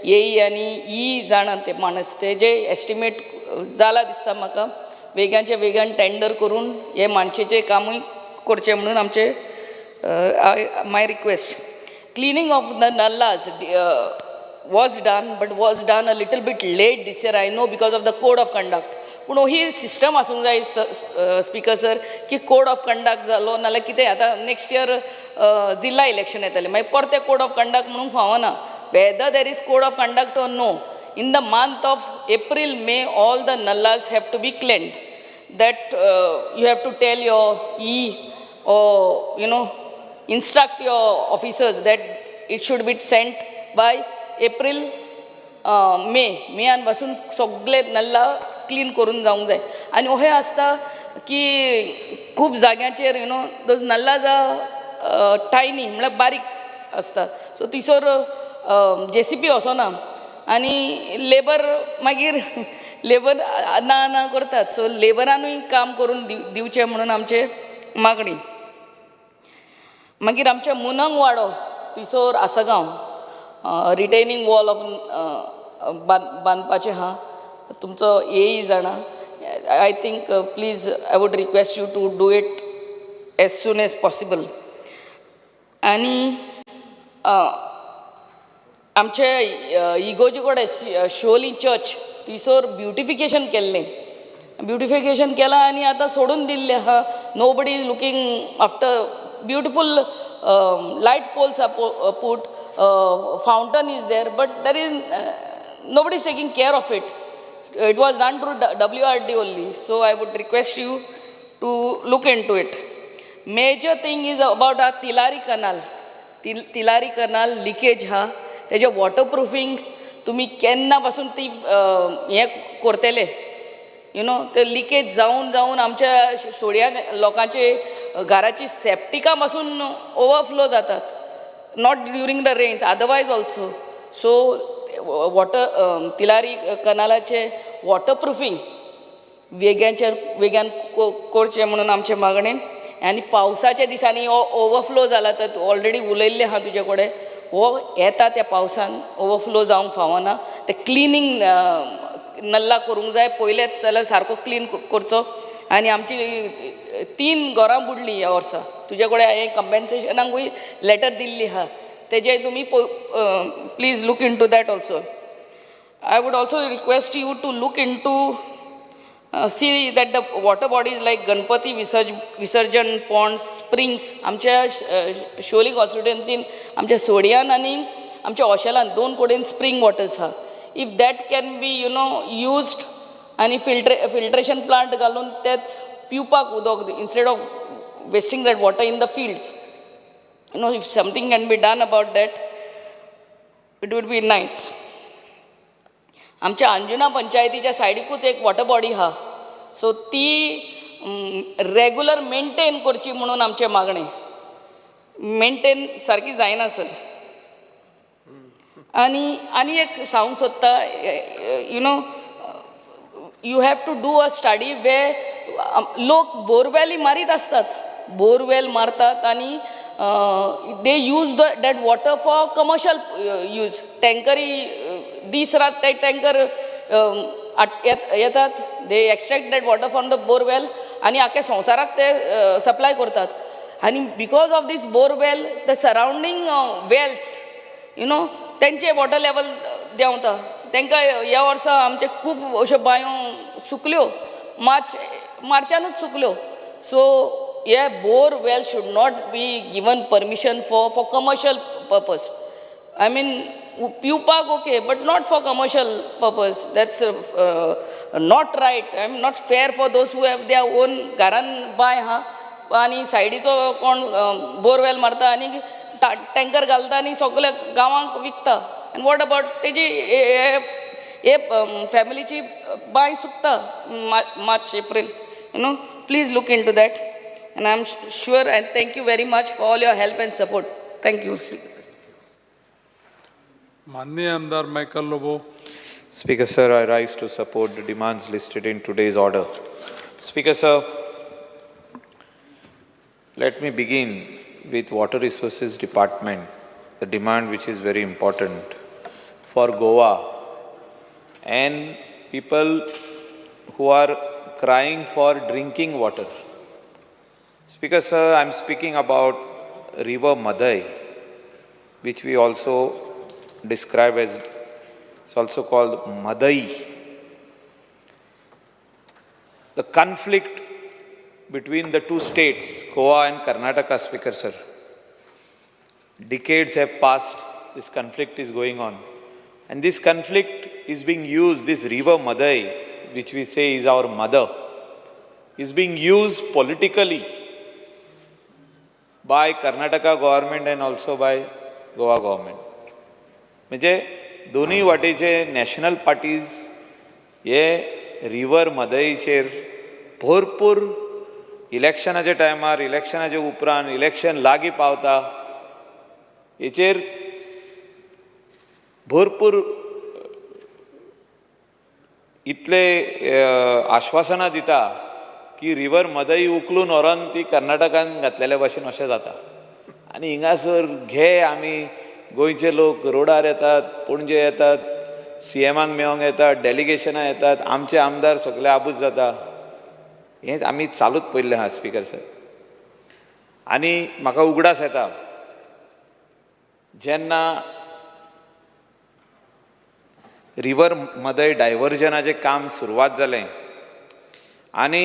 येई आनी जाणात ते माणस ते जे एस्टिमेट जाला दिसता म्हाका वेगानचे वेगान टेंडर करून हे माणशेचें कामूय करचें म्हणून आमचे my request cleaning of the nallahs was done but was done a little bit late this year I know because of the code of conduct पूण ही सिस्टम आसूंक जाय स्पिकर सर की कोड ऑफ कंडक्ट जालो नाल्यार कितें आतां नेक्स्ट इयर जिल्ला इलेक्शन येतलें मागीर परते कोड ऑफ कंडक्ट म्हणून फावना whether there is code of conduct or no in the month of April May all the nallahs have to be cleaned that you have to tell your or instruct your officers that it should be sent by April, May पासून सगळे नल्ला clean करून जावंक जाय आनी अशें आसता की खूब जाग्यांचेर दोज नल्लाज टायनी म्हळ्यार बारीक आसता सो थंयसर JCP वचना आनी लेबर मागीर लेबर ना करतात सो लेबरानूय काम करून दिवचें म्हणून आमचे मागणी मागीर आमच्या मुनंग वाडो थंयसर आसगांव रिटेनिंग वॉल ऑफ बांदपाचें आहा तुमचो येई जाणा I think please I would request you to do it as soon as possible आनी आमचे इगोजे कडेन शिवोली चर्च थंयसर ब्युटिफिकेशन केल्लें ब्युटिफिकेशन केलां आनी आतां सोडून दिल्लें आहा nobody is looking after beautiful light poles are put, fountain is there, but there is nobody is taking care of it. It was done through WRD only, so I would request you to look into it. Major thing is about our Tilari Canal. Tilari Canal leakage ha, तेजे waterproofing तुम्ही केन्ना पासून ती हे करतले ते leakage जाऊन आमच्या सोड्या लोकांचे घराची सेप्टिका पासून ओवरफ्लो जातात not during the rains otherwise also so water Tillari कनालाचे वॉटरप्रुफींग वेगान करचें म्हणून आमचे मागणेन आनी पावसाच्या दिसांनी ओवरफ्लो जाला तर ऑलरेडी उलयल्लें आहा तुजे कडेन हो येता त्या पावसान ओवरफ्लो जावंक फावना ते क्लिनींग नल्ला करूंक जाय पयलेच जाल्यार सारको क्लीन करचो आनी आमची 3 घरां बुडलीं ह्या वर्सा तुजे कडेन हांवें कंपेन्सेशनाकूय लेटर दिल्ली आहा तेजे तुमी please look into that also I would also request you to look into see that the water bodies like Ganpati visarjan ponds springs आमच्या शिवोली कॉन्स्टिट्युएन्सीन आमच्या सोड्यान आनी आमच्या ऑशेलान 2 कडेन स्प्रिंग वॉटर्स आहा if that can be used आणि filtration plant घालून तेच पिवपाक उदक instead of wasting that water in the fields if something can be done about that it would be nice आमच्या अंजुना पंचायतीच्या सायडीकूच एक वॉटर बॉडी आहा सो ती रेग्युलर मेंटेन करची म्हणून आमचे मागणे मेंटेन सारकी जायना सर आनी एक सांगूंक सोदता you know you have to do a study वे लोक बोरवेली मारीत असतात बोरवेल मारतात आणि they use that water for commercial use टँकरी दीस रात ते टँकर येतात they extract that water from the borewell आणि आख्या संवसाराक ते सप्लाय करतात आणि because of this borewell the surrounding wells you know तेंचे वॉटर लेवल देंवता तांकां ह्या वर्सा आमचे खूब अश्यो बांयो सुकल्यो मार्चानूच सुकल्यो सो हे bore well should not be given permission for commercial purpose I mean पिवपाक okay but not for commercial purpose that's not right I am not fair for those who have their own घरान बांय आहा आनी सायडीचो कोण borewell मारता आनी tanker घालता आनी सगळ्या गांवांक विकता आनी वॉट अबाउट तेजी हे फॅमिलीची बांय सुकता March April you know please look into that and I'm sure and thank you very much for all your help and support. Thank you, Speaker sir. माननीय आमदार Michael Lobo. Speaker sir, I rise to support the demands listed in today's order. Speaker sir, let me begin with Water Resources Department, the demand which is very important for Goa and people who are crying for drinking water. Speaker sir, I am speaking about River Madai, which we also describe as, it's also called Madai. The conflict between the two states, Goa and Karnataka, Speaker sir. Decades have passed, this conflict is going on. And this conflict is being used, this River Madai, which we say is our mother, is being used politically by Karnataka government and also by Goa government. म्हणजे दोन्ही वाटेचे national parties हे river मदईचेर भरपूर इलेक्शनाच्या टायमार इलेक्शनाच्या उपरांत election लागीं पावता हेचेर भरपूर इतले आश्वासनां दिता की रिवर मदई उखलून व्हरोन ती कर्नाटकान घातलेल्या भाशेन अशें जाता आनी हिंगासर घे आमी गोंयचे लोक रोडार येतात पणजे येतात CMाक मेळोंक येतात डेलिगेशनां येतात आमचे आमदार सगळे आबूज जाता हें आमी चालूच पयल्लें आहा स्पिकर सर आनी म्हाका उगडास येता जेन्ना रिवर मदय डायवर्जनाचें काम सुरवात जालें आनी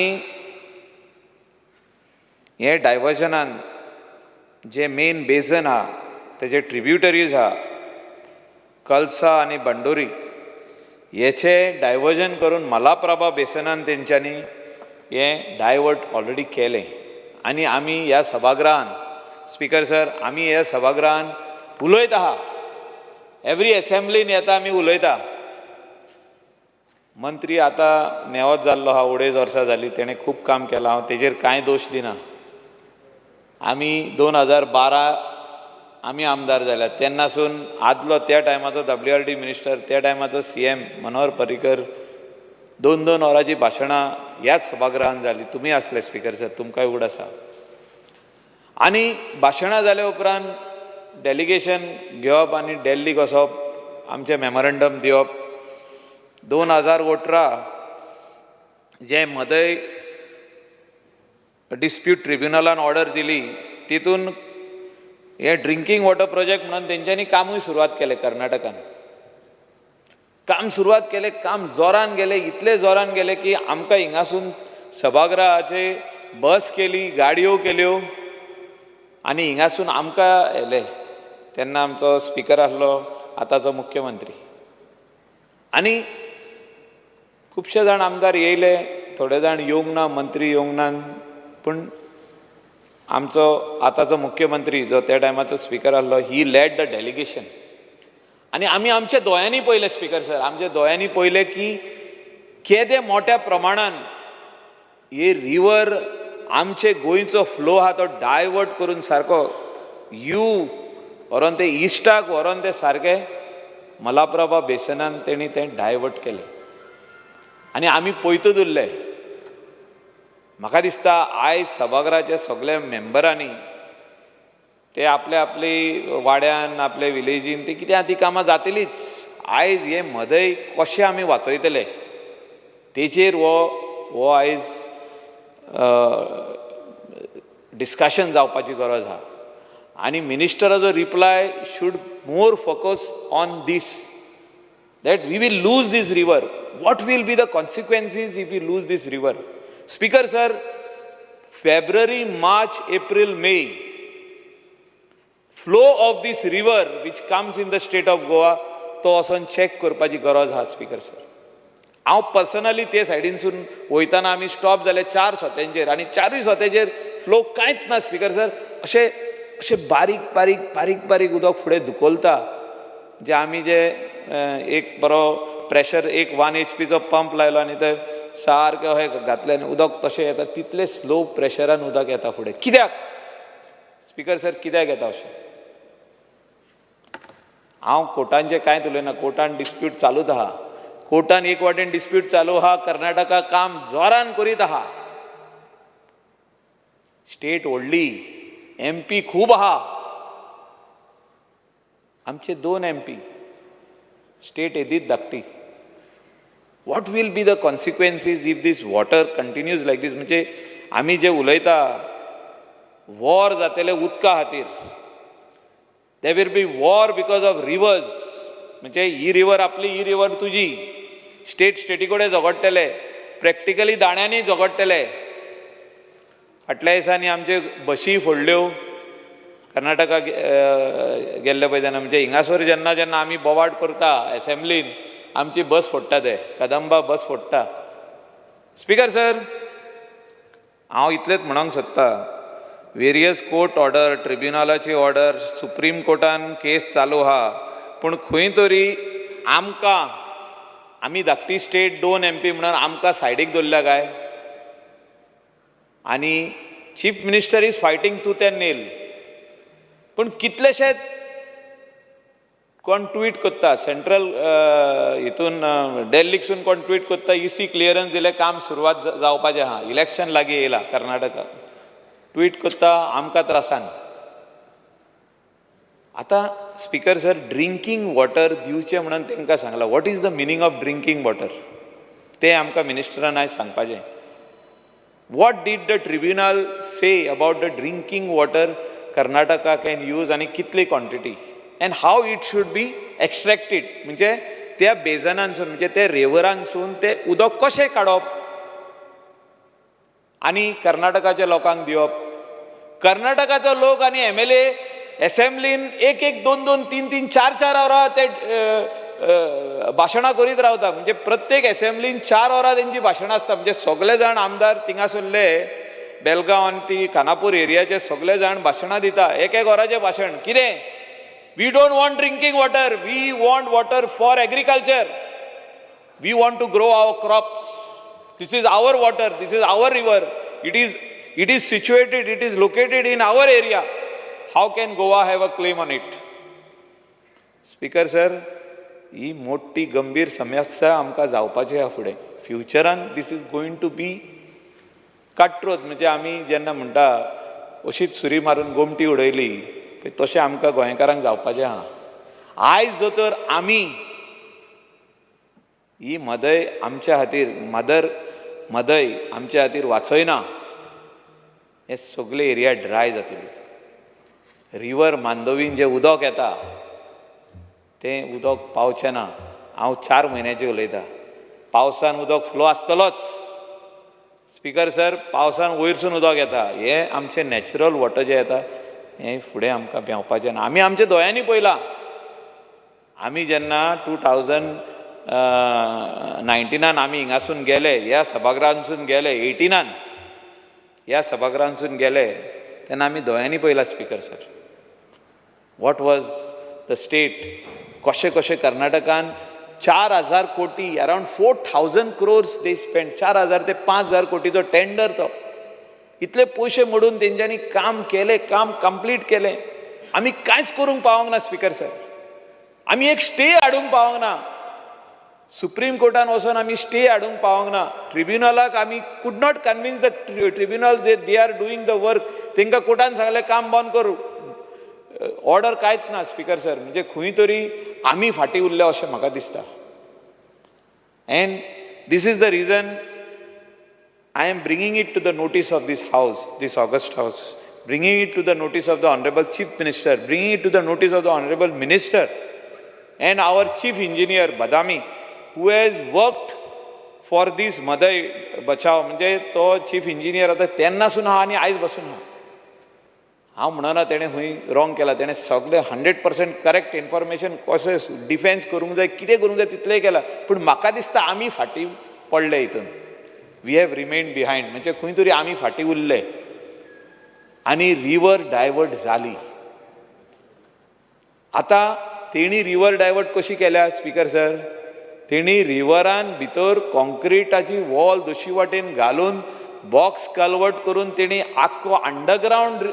हे डायवर्जनान जे मेन बेजन आहा तेजे ट्रिब्युटरीज आहा कल्सा आनी बंडोरी हेचे डायवर्जन करून मलाप्रभा बेसनान तेंच्यांनी हें डायवर्ट ऑलरेडी केलें आनी आमी ह्या सभागृहान स्पिकर सर आमी ह्या सभागृहान उलयत आहा एवरी असेंब्लीन येता आमी उलयता मंत्री आतां नेवत जाल्लो आहा 2.5 वर्सां जालीं तेणें खूब काम केलां हांव तेजेर कांय दोश दिना आमी 2012 आमी आमदार जाल्यात तेन्नासून आदलो त्या टायमाचो WRD मिनिस्टर त्या टायमाचो CM मनोहर पर्रीकर 2-2 वरांची भाशणां ह्याच सभागृहान जालीं तुमी आसले स्पिकर सर तुमकांय उगड आसा आनी भाशणां जाल्या उपरांत डेलिगेशन घेवप आनी दिल्लीक वचप आमचें मेमोरंडम दिवप 2018 जे मदय डिस्प्यूट ट्रिब्युनलान ऑर्डर दिली तितून हे ड्रिंकींग वॉटर प्रोजेक्ट म्हणून तेंच्यांनी कामूय सुरवात केलें कर्नाटकान काम सुरवात केलें काम जोरान गेलें इतलें जोरान गेलें की आमकां हिंगासून सभागृहाचे बस केली गाडयो केल्यो आनी हिंगासून आमकां येले तेन्ना आमचो स्पिकर आसलो आतांचो मुख्यमंत्री आनी खुबशे जाण आमदार येयले थोडे जाण येवंक ना मंत्री येवंक ना पूण आमचो आतांचो मुख्यमंत्री जो त्या टायमाचो स्पिकर आसलो ही लेड द डेलिगेशन आनी आमी आमच्या दोळ्यांनी पळयलें स्पिकर सर आमच्या दोळ्यांनी पळयलें की केदे मोठ्या प्रमाणान हे रिवर आमचे गोंयचो फ्लो आहा तो डायवर्ट करून सारको व्हरोन ते इश्टाक व्हरोन ते सारके मलाप्रभा बेसनान तेणी तें डायवर्ट केलें आनी आमी पळयतच उरले. म्हाका दिसता आयज सभागृहाच्या सगळ्या मेंबरांनी ते आपल्या आपली वाड्यान आपल्या विलेजीन ते कितें ती कामां जातलीच. आयज हे मदय कशें आमी वाचयतले तेचेर हो आयज डिस्कशन जावपाची गरज आहा. आनी मिनिस्टराचो reply should more focus on this that we will lose this river. What will be the consequences if we lose this river. Speaker sir, February, March, April, May flow of this river which comes in the state of Goa तो वचून check करपाची गरज आहा. Speaker sir, हांव personally ते सायडीनसून वयताना आमी stop जाले 4 सोत्यांचेर आनी 4 सोत्याचेर फ्लो कांयच ना. स्पीकर सर, अशें बारीक बारीक बारीक बारीक उदक फुडें धुकलता जे आमी जे एक बरो प्रेशर एक 1 HP चो पंप लायलो आनी ते सारकें अशें घातलें आनी उदक तशें येता तितले स्लो प्रेशरान उदक येता फुडें. कित्याक स्पीकर सर, कित्याक येता अशें? हांव कोर्टांचें कांयच उलयना. कोर्टान डिस्प्यूट चालूच आहा. कोर्टान एक वाटेन डिस्प्यूट चालू आहा. कर्नाटका काम जोरान करीत आहा. स्टेट व्हडली, MP खूब आहा. आमचे 2 MP स्टेट येदीत धाकटी. What will be the consequences if this water continues like this? म्हणजे आमी जे उलयता वॉर जातले उदका खातीर. They will be war because of rivers. म्हणजे ही रिवर आपली, ही रिवर तुजी. स्टेटी कडेन झगडटले, प्रॅक्टिकली दाण्यांनी झगडटले. फाटल्या दिसांनी आमचे बशी फोडल्यो कर्नाटका गेल्ले पळय तेन्ना. म्हणजे हिंगासर जेन्ना आमी बोवाड करता एसेंब्लीन आमची बस फोडटा ते कदंबा बस फोडटा. स्पीकर सर, हांव इतलेंच म्हणूंक सोदता, वेरियस कोर्ट ऑर्डर, ट्रिब्युनलाची ऑर्डर, सुप्रीम कोर्टान केस चालू आहा, पूण खंय तरी आमकां आमी धाकटी स्टेट 2 MP म्हणून आमकां सायडीक दवरल्या काय? आनी chief minister is fighting tooth and nail. पूण कितलेशेच कोण ट्वीट करता सेंट्रल हितून दिल्लीकसून कोण ट्वीट करता EC क्लियरन्स दिले काम सुरवात जावपाचें आहा, इलेक्शन लागीं येयला कर्नाटका. ट्वीट करता आमकां त्रासान. आतां स्पीकर सर, ड्रिंकींग वॉटर दिवचें म्हणून तांकां सांगलां. What is the meaning of drinking water तें आमकां मिनिस्टरान आयज सांगपाचें. What did the tribunal say about the drinking water Karnataka can use आनी कितली quantity and how it should be extracted. म्हणजे त्या बेजनांसून म्हणजे त्या रेवरांसून ते उदक कशें काडप आनी कर्नाटकाच्या लोकांक दिवप. कर्नाटकाचो लोक आनी MLA एसेंब्लीन 1-1, 2-2, 3-3, 4-4 वरां ते भाशणां करीत रावता. म्हणजे प्रत्येक एसेंब्लीन 4 वरां तेंची भाशणां आसता. म्हणजे सगळे जाण आमदार थिंगासरले बेलगांव आनी ती खानापूर एरियाचे सगळे जाण भाशणां दिता. 1-1 वरांचें भाशण. कितें? We don't want drinking water, we want water for agriculture, we want to grow our crops. This is our water, this is our river, it is situated, it is located in our area. How can Goa have a claim on it? Speaker sir, ही मोठी गंभीर समस्या आमकां जावपाची आहा फुडें. फ्युचरान दिस is going to be कट्रोत. म्हणजे आमी जेन्ना म्हणटा अशीच सुरी मारून गोमटी उडयली तशें आमकां गोंयकारांक जावपाचें आहा. आयज जो तर आमी ही मदय आमच्या खातीर मदय आमच्या खातीर वाचयना, हे सगळे एरिया ड्राय जातली. रिवर मांदोवीन जें उदक येता तें उदक पावचें ना. हांव 4 म्हयन्याचें उलयतां. पावसान उदक फ्लो आसतलोच. स्पीकर सर, पावसान वयरसून उदक येता. हें आमचें नॅचरल वॉटर जें येता हें फुडें आमकां पेंवपाचें ना. आमी आमच्या दोळ्यांनी पळयलां. आमी जेन्ना 2019 आमी हिंगासून गेले, ह्या सभागृहांसून गेले, 18 ह्या सभागृहांसून गेले तेन्ना आमी दोळ्यांनी पळयलां. Speaker sir, what was the state. कशें कशें कर्नाटकान 4,000 कोटी, अरावंड 4,000 crores दे स्पेंड. 4,000 ते 5,000 कोटीचो टेंडर तो. इतले पयशे मोडून तेंच्यांनी काम केलें, काम कंप्लीट केलें. आमी कांयच करूंक पावोंक ना. स्पीकर सर, आमी एक स्टे हाडूंक पावंक ना. सुप्रीम कोर्टान वचून आमी स्टे हाडूंक पावंक ना. ट्रिब्युनलाक आमी could not convince the tribunal they are doing the work. तांकां कोर्टान सांगलें काम बंद कर. ऑर्डर कांयच ना स्पिकर सर. म्हणजे खंय तरी आमी फाटीं उरले अशें म्हाका दिसता. And this is the reason I am bringing it to the notice of this house, this August house, bringing it to the notice of the Honorable Chief Minister, bringing it to the notice of the Honorable Minister and our Chief Engineer Badami, who has worked for this Madai Bachao. म्हणजे तो Chief Engineer आता तेन्नासून हा आणि आयज बसून हा. हांव म्हणना तेणें खंय रॉंग केला. तेणें सगळें 100% करेक्ट इन्फॉर्मेशन कशें डिफेन्स करूंक जाय, कितें करूंक जाय तितलेंय केलां. पूण म्हाका दिसता आमी फाटीं पडले हितून. We have remained behind. म्हणजे खंय तरी आमी फाटीं उरले आनी रिवर डायवर्ट जाली. आतां तेणी रिवर डायवर्ट कशी केल्या स्पिकर सर? तेणी रिवरान भितर कॉन्क्रिटाची वॉल दोशी वाटेन घालून बॉक्स कल्वर्ट करून तेणी आख्खो अंडरग्रावंड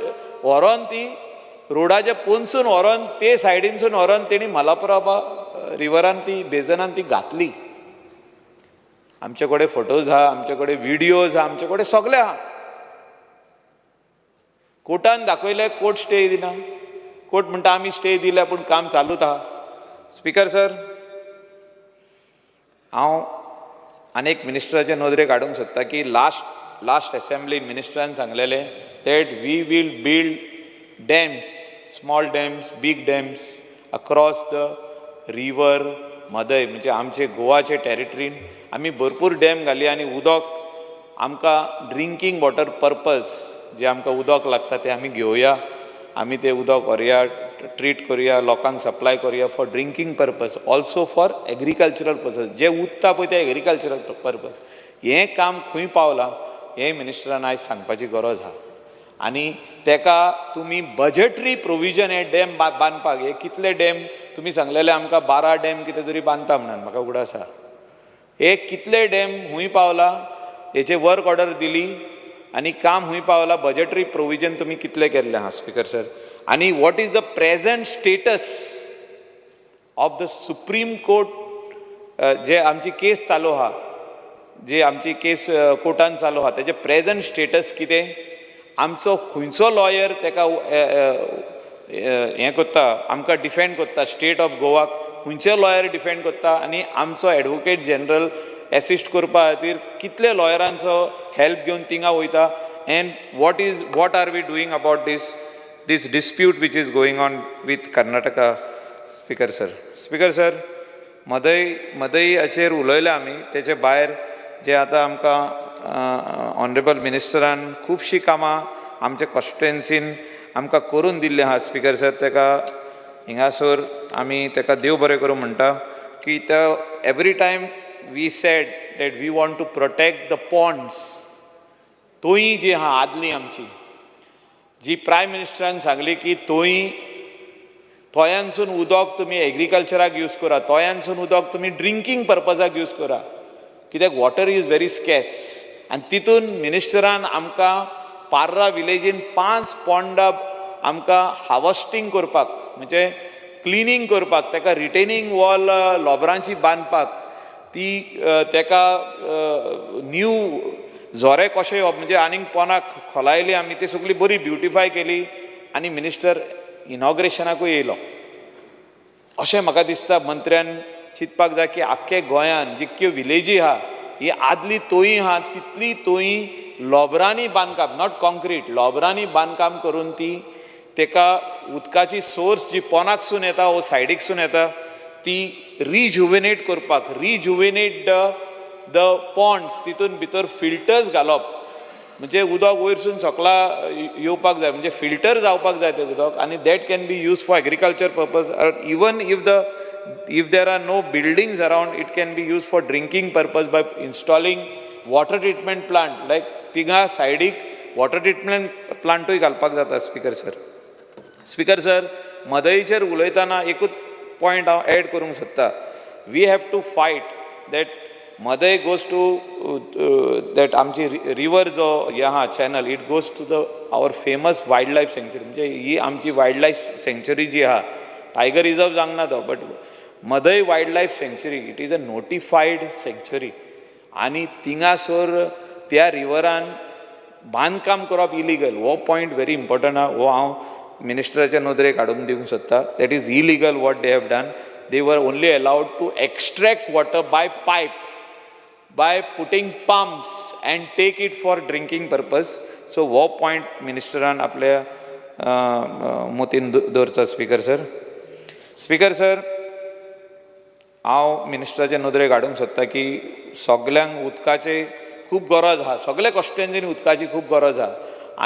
व्हरोन ती रोडाचे पोंदसून व्हरोन ते सायडीनसून व्हरोन तेणी मलाप्रभा रिवरान ती बेजनान ती घातली. आमचे कडेन फोटोज आहा, आमचे कडेन व्हिडियोज आहा, आमचे कडेन सगळें आहा. कोर्टान दाखयले, कोर्ट स्टे दिना. कोर्ट म्हणटा आमी स्टे दिल्या पूण काम चालूच आहा. स्पिकर सर, हांव आनीक मिनिस्टराचे नदरेक हाडूंक सोदता की लास्ट असेंब्लीन मिनिस्टरान सांगलेलें that we will build dams, small dams, big dams across the river Mhadei. म्हणजे आमचे गोवाचे टेरिटरीन आमी भरपूर डॅम घाली आनी उदक आमकां ड्रिंकींग वॉटर पर्पज जे आमकां उदक लागता तें आमी घेवया. आमी तें उदक व्हरया, ट्रीट करुया, लोकांक सप्लाय करुया for drinking purpose, also for agricultural purpose. जे उदता पळय ते एग्रीकल्चरल पर्पज. हें काम खंय पावलां हें मिनिस्टरान आयज सांगपाची गरज आहा. आनी तेका तुमी बजेटरी प्रोविजन हे डॅम बांदपाक, हे कितले डॅम तुमी सांगलेले आमकां 12 डॅम कितें तरी बांदता म्हणून म्हाका उगडास आसा. हे कितले डॅम हूंय पावला हेचे वर्क ऑर्डर दिली आनी काम हूंय पावला. बजेटरी प्रोविजन तुमी कितले केल्ले आहा स्पिकर सर? आनी what is the present status of the supreme court जे आमची केस चालू आहा, जे आमची केस कोर्टान चालू आहा तेजे प्रेझंट स्टेटस कितें? आमचो खंयचो लॉयर तेका हें कोत्ता, आमकां डिफेंड कोत्ता, स्टेट ऑफ गोवाक खंयचे लॉयर डिफेंड कोत्ता आनी आमचो एडवोकेट जनरल एसिस्ट करपा खातीर कितले लॉयरांचो हेल्प घेवन थिंगा वयता. And what are we doing about this dispute which is going on with Karnataka speaker sir? Speaker sir, Mhadei उलयले आमी. तेचे भायर जे आतां आमकां ऑनरेबल मिनिस्टरान खुबशीं कामां आमच्या कॉन्स्टिट्युएन्सीन आमकां करून दिल्ली आहा स्पिकर सर. तेका हिंगासर आमी तेका देव बरें करूं म्हणटा की every time we said that we want to protect the ponds. तोयी जी आहा आदली आमची जी प्रायम मिनिस्टरान सांगली की तोयांसून उदक तुमी एग्रीकल्चराक यूज करा, तोयांसून उदक तुमी ड्रिंकींग पर्पजाक यूज करा, कित्याक वॉटर इज व्हेरी स्कॅर्स. आनी तितून मिनिस्टरान आमकां पार्रा विलेजीन 5 पोंडां आमकां हार्वेस्टिंग करपाक, म्हणजे क्लिनींग करपाक, तेका रिटेनिंग वॉल लोबरांची बांदपाक, ती तेका न्यू झोरे कशे म्हणजे आनीक पोनाक खोलायली आमी, ती सगळी बरी ब्युटिफाय केली आनी मिनिस्टर इनॉग्रेशनाकूय येयलो. अशें म्हाका दिसता मंत्र्यान चिंतपाक जाय की आख्खे गोंयान जितक्यो विलेजी आहा ही आदली तोयी आहा तितली तोयी लोबरांनी बांदकाम, नॉट कॉन्क्रीट, लोबरांनी बांदकाम करून ती तेका उदकाची सोर्स जी पोनाकसून येता वो सायडीकसून येता ती रिजुवेनेट करपाक, रिजुवेनेट द पॉन्ड्स, तितून भितर फिल्टर्स घालप, म्हणजे उदक वयरसून सकला येवपाक जाय, म्हणजे फिल्टर जावपाक जाय तें उदक, आनी that can be use for agriculture purpose. Even if there are no buildings around, it can be used for drinking purpose by installing water treatment plant, like तिंगा सायडीक वॉटर ट्रिटमेंट प्लांटूय घालपाक जाता स्पिकर सर. स्पिकर सर, मदईचेर उलयतना एकूच point हांव add करूंक सोदता. We have to fight that Mhadei goes to that आमची रिवर जो हे आहा channel, it goes to the our famous wild life sanctuary. म्हणजे ही आमची वायल्ड लायफ सँक्चुरी जी आहा टायगर रिजर्व जावंक ना तो, बट मदय wild life sanctuary it is a नोटिफायड sanctuary आनी थिंगासोर त्या रिवरान बांदकाम करप इलिगल हो पॉयंट व्हेरी इम्पॉर्टंट आहा. हो हांव मिनिस्टराच्या नदरेक हाडूंक दिवंक सोदता. That is illegal what they have done. They were only allowed to extract water by pipe, by putting pumps and take it for drinking purpose. So wo point ministran आपल्या मोतीन दवरचा. Speaker sir, speaker sir, हांव मिनिस्टराचे नदरेक हाडूंक सोदता की सगल्यांक उदकाचे खूब गरज आहा, सगळे कॉन्स्टिट्युएन्सीनी उदकाची खूब गरज आहा.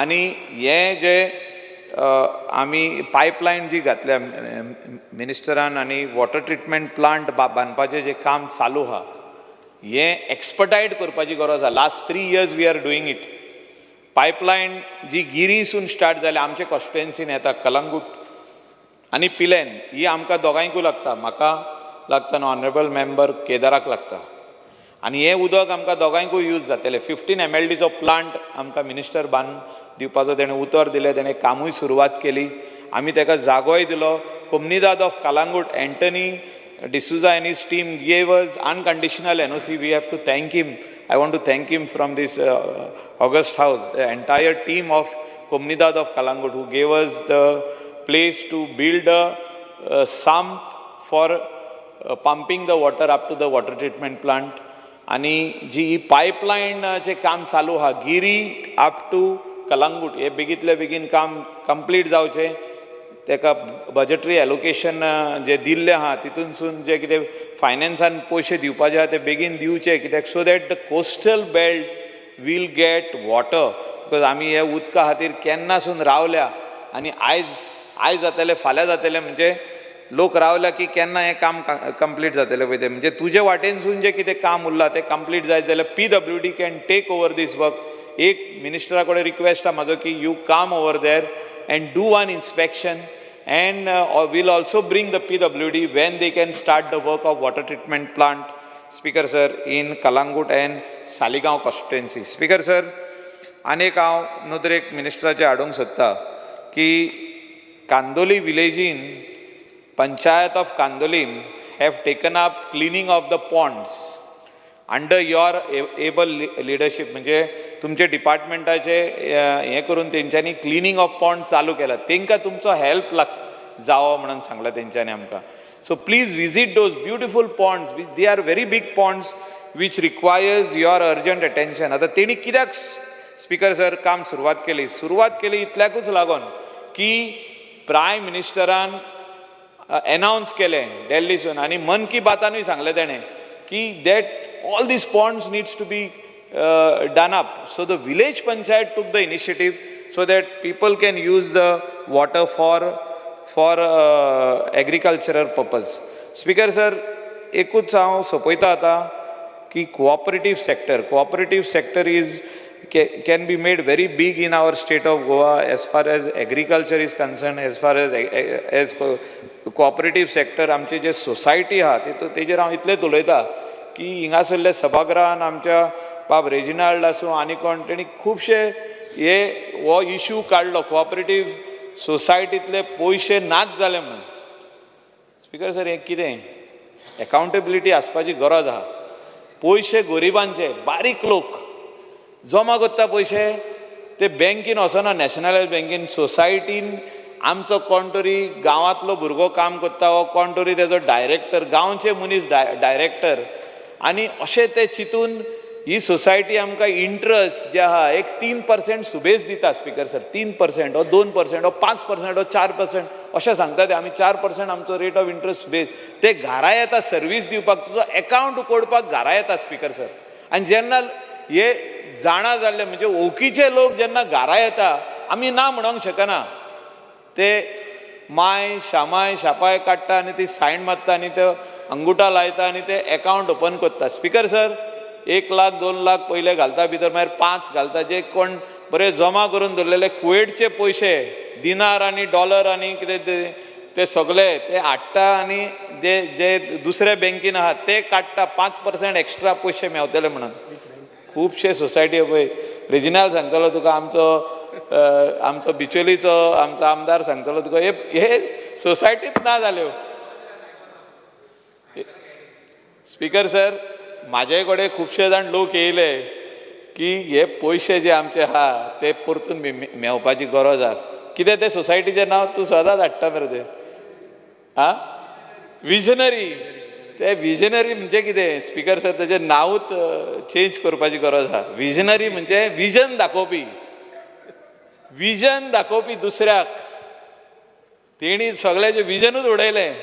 आनी हें जे आमी पायपलायन जी घातल्या मिनिस्टरान आनी वॉटर ट्रिटमेंट प्लांट बांदपाचें जें काम चालू आहा हें एक्सपर्टायड करपाची गरज आहा. Last 3 years we are doing it. Pipeline जी गिरीसून स्टार्ट जाल्या आमच्या कॉन्स्टिट्युएन्सीन येता कलंगूट आनी पिलेन, ही आमकां दोगांयकूय लागता. म्हाका लागता आनी ऑनरेबल मेंबर केदाराक लागता. आनी हें उदक आमकां दोगांयकूय यूज जातलें. 15 MLDचो प्लांट आमकां मिनिस्टर बांद दिवपाचो तेणें उतर दिलें, तेणें कामूय सुरवात केली. आमी ताका जागोय दिलो. कोमनीदाद of Calangute Antony D'Souza and his team gave us unconditional NOC. We have to thank him. I want to thank him from this August House, the entire team of Komunidad of Kalangut who gave us the place to build a sump for pumping the water up to the water treatment plant. आणि जी pipeline चे काम चालू आहा गिरी up to Kalangut हे बेगीतले बेगीन काम complete जावचें. तेका बजेटरी एलोकेशन जे दिल्ले आहा तितूनसून जे कितें फायनान्सान पयशे दिवपाचे आहा ते बेगीन दिवचे, कित्याक so that the coastal belt will get water. Because आमी हे उदका खातीर केन्नासून रावल्या आनी आयज जातलें फाल्यां जातलें म्हणजे लोक रावल्या की केन्ना हें काम कंप्लीट जातलें पळय तें. म्हणजे तुजे वाटेनसून जें कितें काम उरलां तें कंप्लीट जायत जाल्यार PWD can take over this work. एक मिनिस्टरा कडेन रिक्वेस्ट आहा म्हाजो की you come over there and do one inspection and we'll also bring the PWD when they can start the work of water treatment plant. Speaker sir, in Kalangut and Saligaon constituency. Speaker sir, अनेक हांव नदरेक मिनिस्टराचे हाडूंक सोदता की कांदोली विलेजीन panchayat of Candolim have taken up cleaning of the ponds under your able leadership. म्हणजे तुमचे डिपार्टमेंटाचे हें करून तेंच्यांनी क्लिनींग ऑफ पॉन्ड चालू केला. तांकां तुमचो हेल्प जावो म्हणून सांगला तेंच्यांनी आमकां. So please visit those beautiful ponds which they are very big ponds which requires your urgent attention. आतां तेणी कित्याक स्पीकर सर काम सुरवात केली इतल्याकूच लागून की प्रायम मिनिस्टरान अनावन्स केलें दिल्लीसून आनी मन की बातानूय सांगलें तेणें की that all these ponds needs to be done up. So the village panchayat took the initiative so that people can use the water for agricultural purpose. Speaker sir, एकूच हांव सोपयता आतां की cooperative sector is can be made very big in our state of Goa as far as agriculture is concerned, as far as cooperative sector आमचे जे society आहा तेजेर हांव इतलेंच उलयता की हिंगासरल्या सभागृहान आमच्या बाब रेजिनाल्ड आसूं आनी कोण तेणी खुबशे हो इशू काडलो कोऑपरेटीव सोसायटींतले पयशे नाच जाले म्हणून. स्पीकर सर हें कितें एकावंटेबिलिटी आसपाची गरज आहा. पयशे गरिबांचे बारीक लोक जमा करता पयशे ते बँकेन वचना, नॅशनलायज बँकेन सोसायटीन आमचो कोण तरी गांवांतलो भुरगो काम करता हो कोण तरी तेजो डायरेक्टर गांवचे मनीस डायरेक्टर आनी अशें ते चिंतून ही सोसायटी आमकां इंट्रस्ट जे आहा एक 3% सुबेज दिता. स्पीकर सर 3% ओ 2% ओ 5% ओ 4% अशें सांगता ते. आमी 4% आमचो रेट ऑफ इंट्रस्ट सुबेज ते घरा येता सर्वीस दिवपाक, तुजो अकावंट उकोडपाक घरा येता. स्पीकर सर आनी जेन्ना हे जाणा जाल्ले म्हणजे वळखीचे लोक जेन्ना घरा येता आमी ना म्हणूंक शकना. ते माय शापाय काडटा आनी ती सायन मारता आनी ते अंगुठा लायता आनी ते अकावंट ओपन करता. स्पीकर सर 1 लाख 2 लाख पयले घालता भितर मागीर 5 घालता. जे कोण बरे जमा करून दवरलेले कुवेटचे पयशे दिनार आनी डॉलर आनी कितें ते सगळे ते हाडटा आनी जे दुसऱ्या बँकेन आहात ते काडटा. 5% एक्स्ट्रा पयशे मेवतले म्हणून. खुबशे सोसायटी पळय रेजिनाल सांगतलो तुका आमचो आमचो बिचोलीचो आमचो आमदार सांगतलो तुका हे सोसायटीत ना जाल्यो. स्पीकर सर, म्हाजे कडेन खुबशे जाण लोक येयले की हे पयशे जे आमचे आहा ते परतून मेवपाची गरज आहा. कितें ते सोसायटीचें नांव तूं सदांच हाडटा मरे ते विजनरी. ते विजनरी म्हणजे कितें स्पीकर सर, तेजें नांवूच चेंज करपाची गरज आहा. विजनरी म्हणजे विजन दाखोवपी, विजन दाखोवपी दुसऱ्याक. तेणी सगळ्यांचें विजनूच उडयलें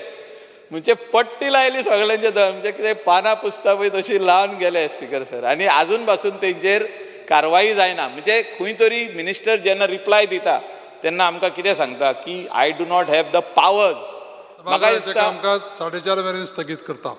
म्हणजे पट्टी लायली सगळ्यांचे म्हणजे कितें पानां पुसता पळय तशी लावन गेले स्पीकर सर. आनी आजून पासून तेंचेर कारवाई जायना. म्हणजे खंय तरी मिनिस्टर जेन्ना रिप्लाय दिता तेन्ना आमकां कितें सांगता की I do not have the powers. म्हाका दिसता कामकाज 4:30 मेरेन स्थगीत करता.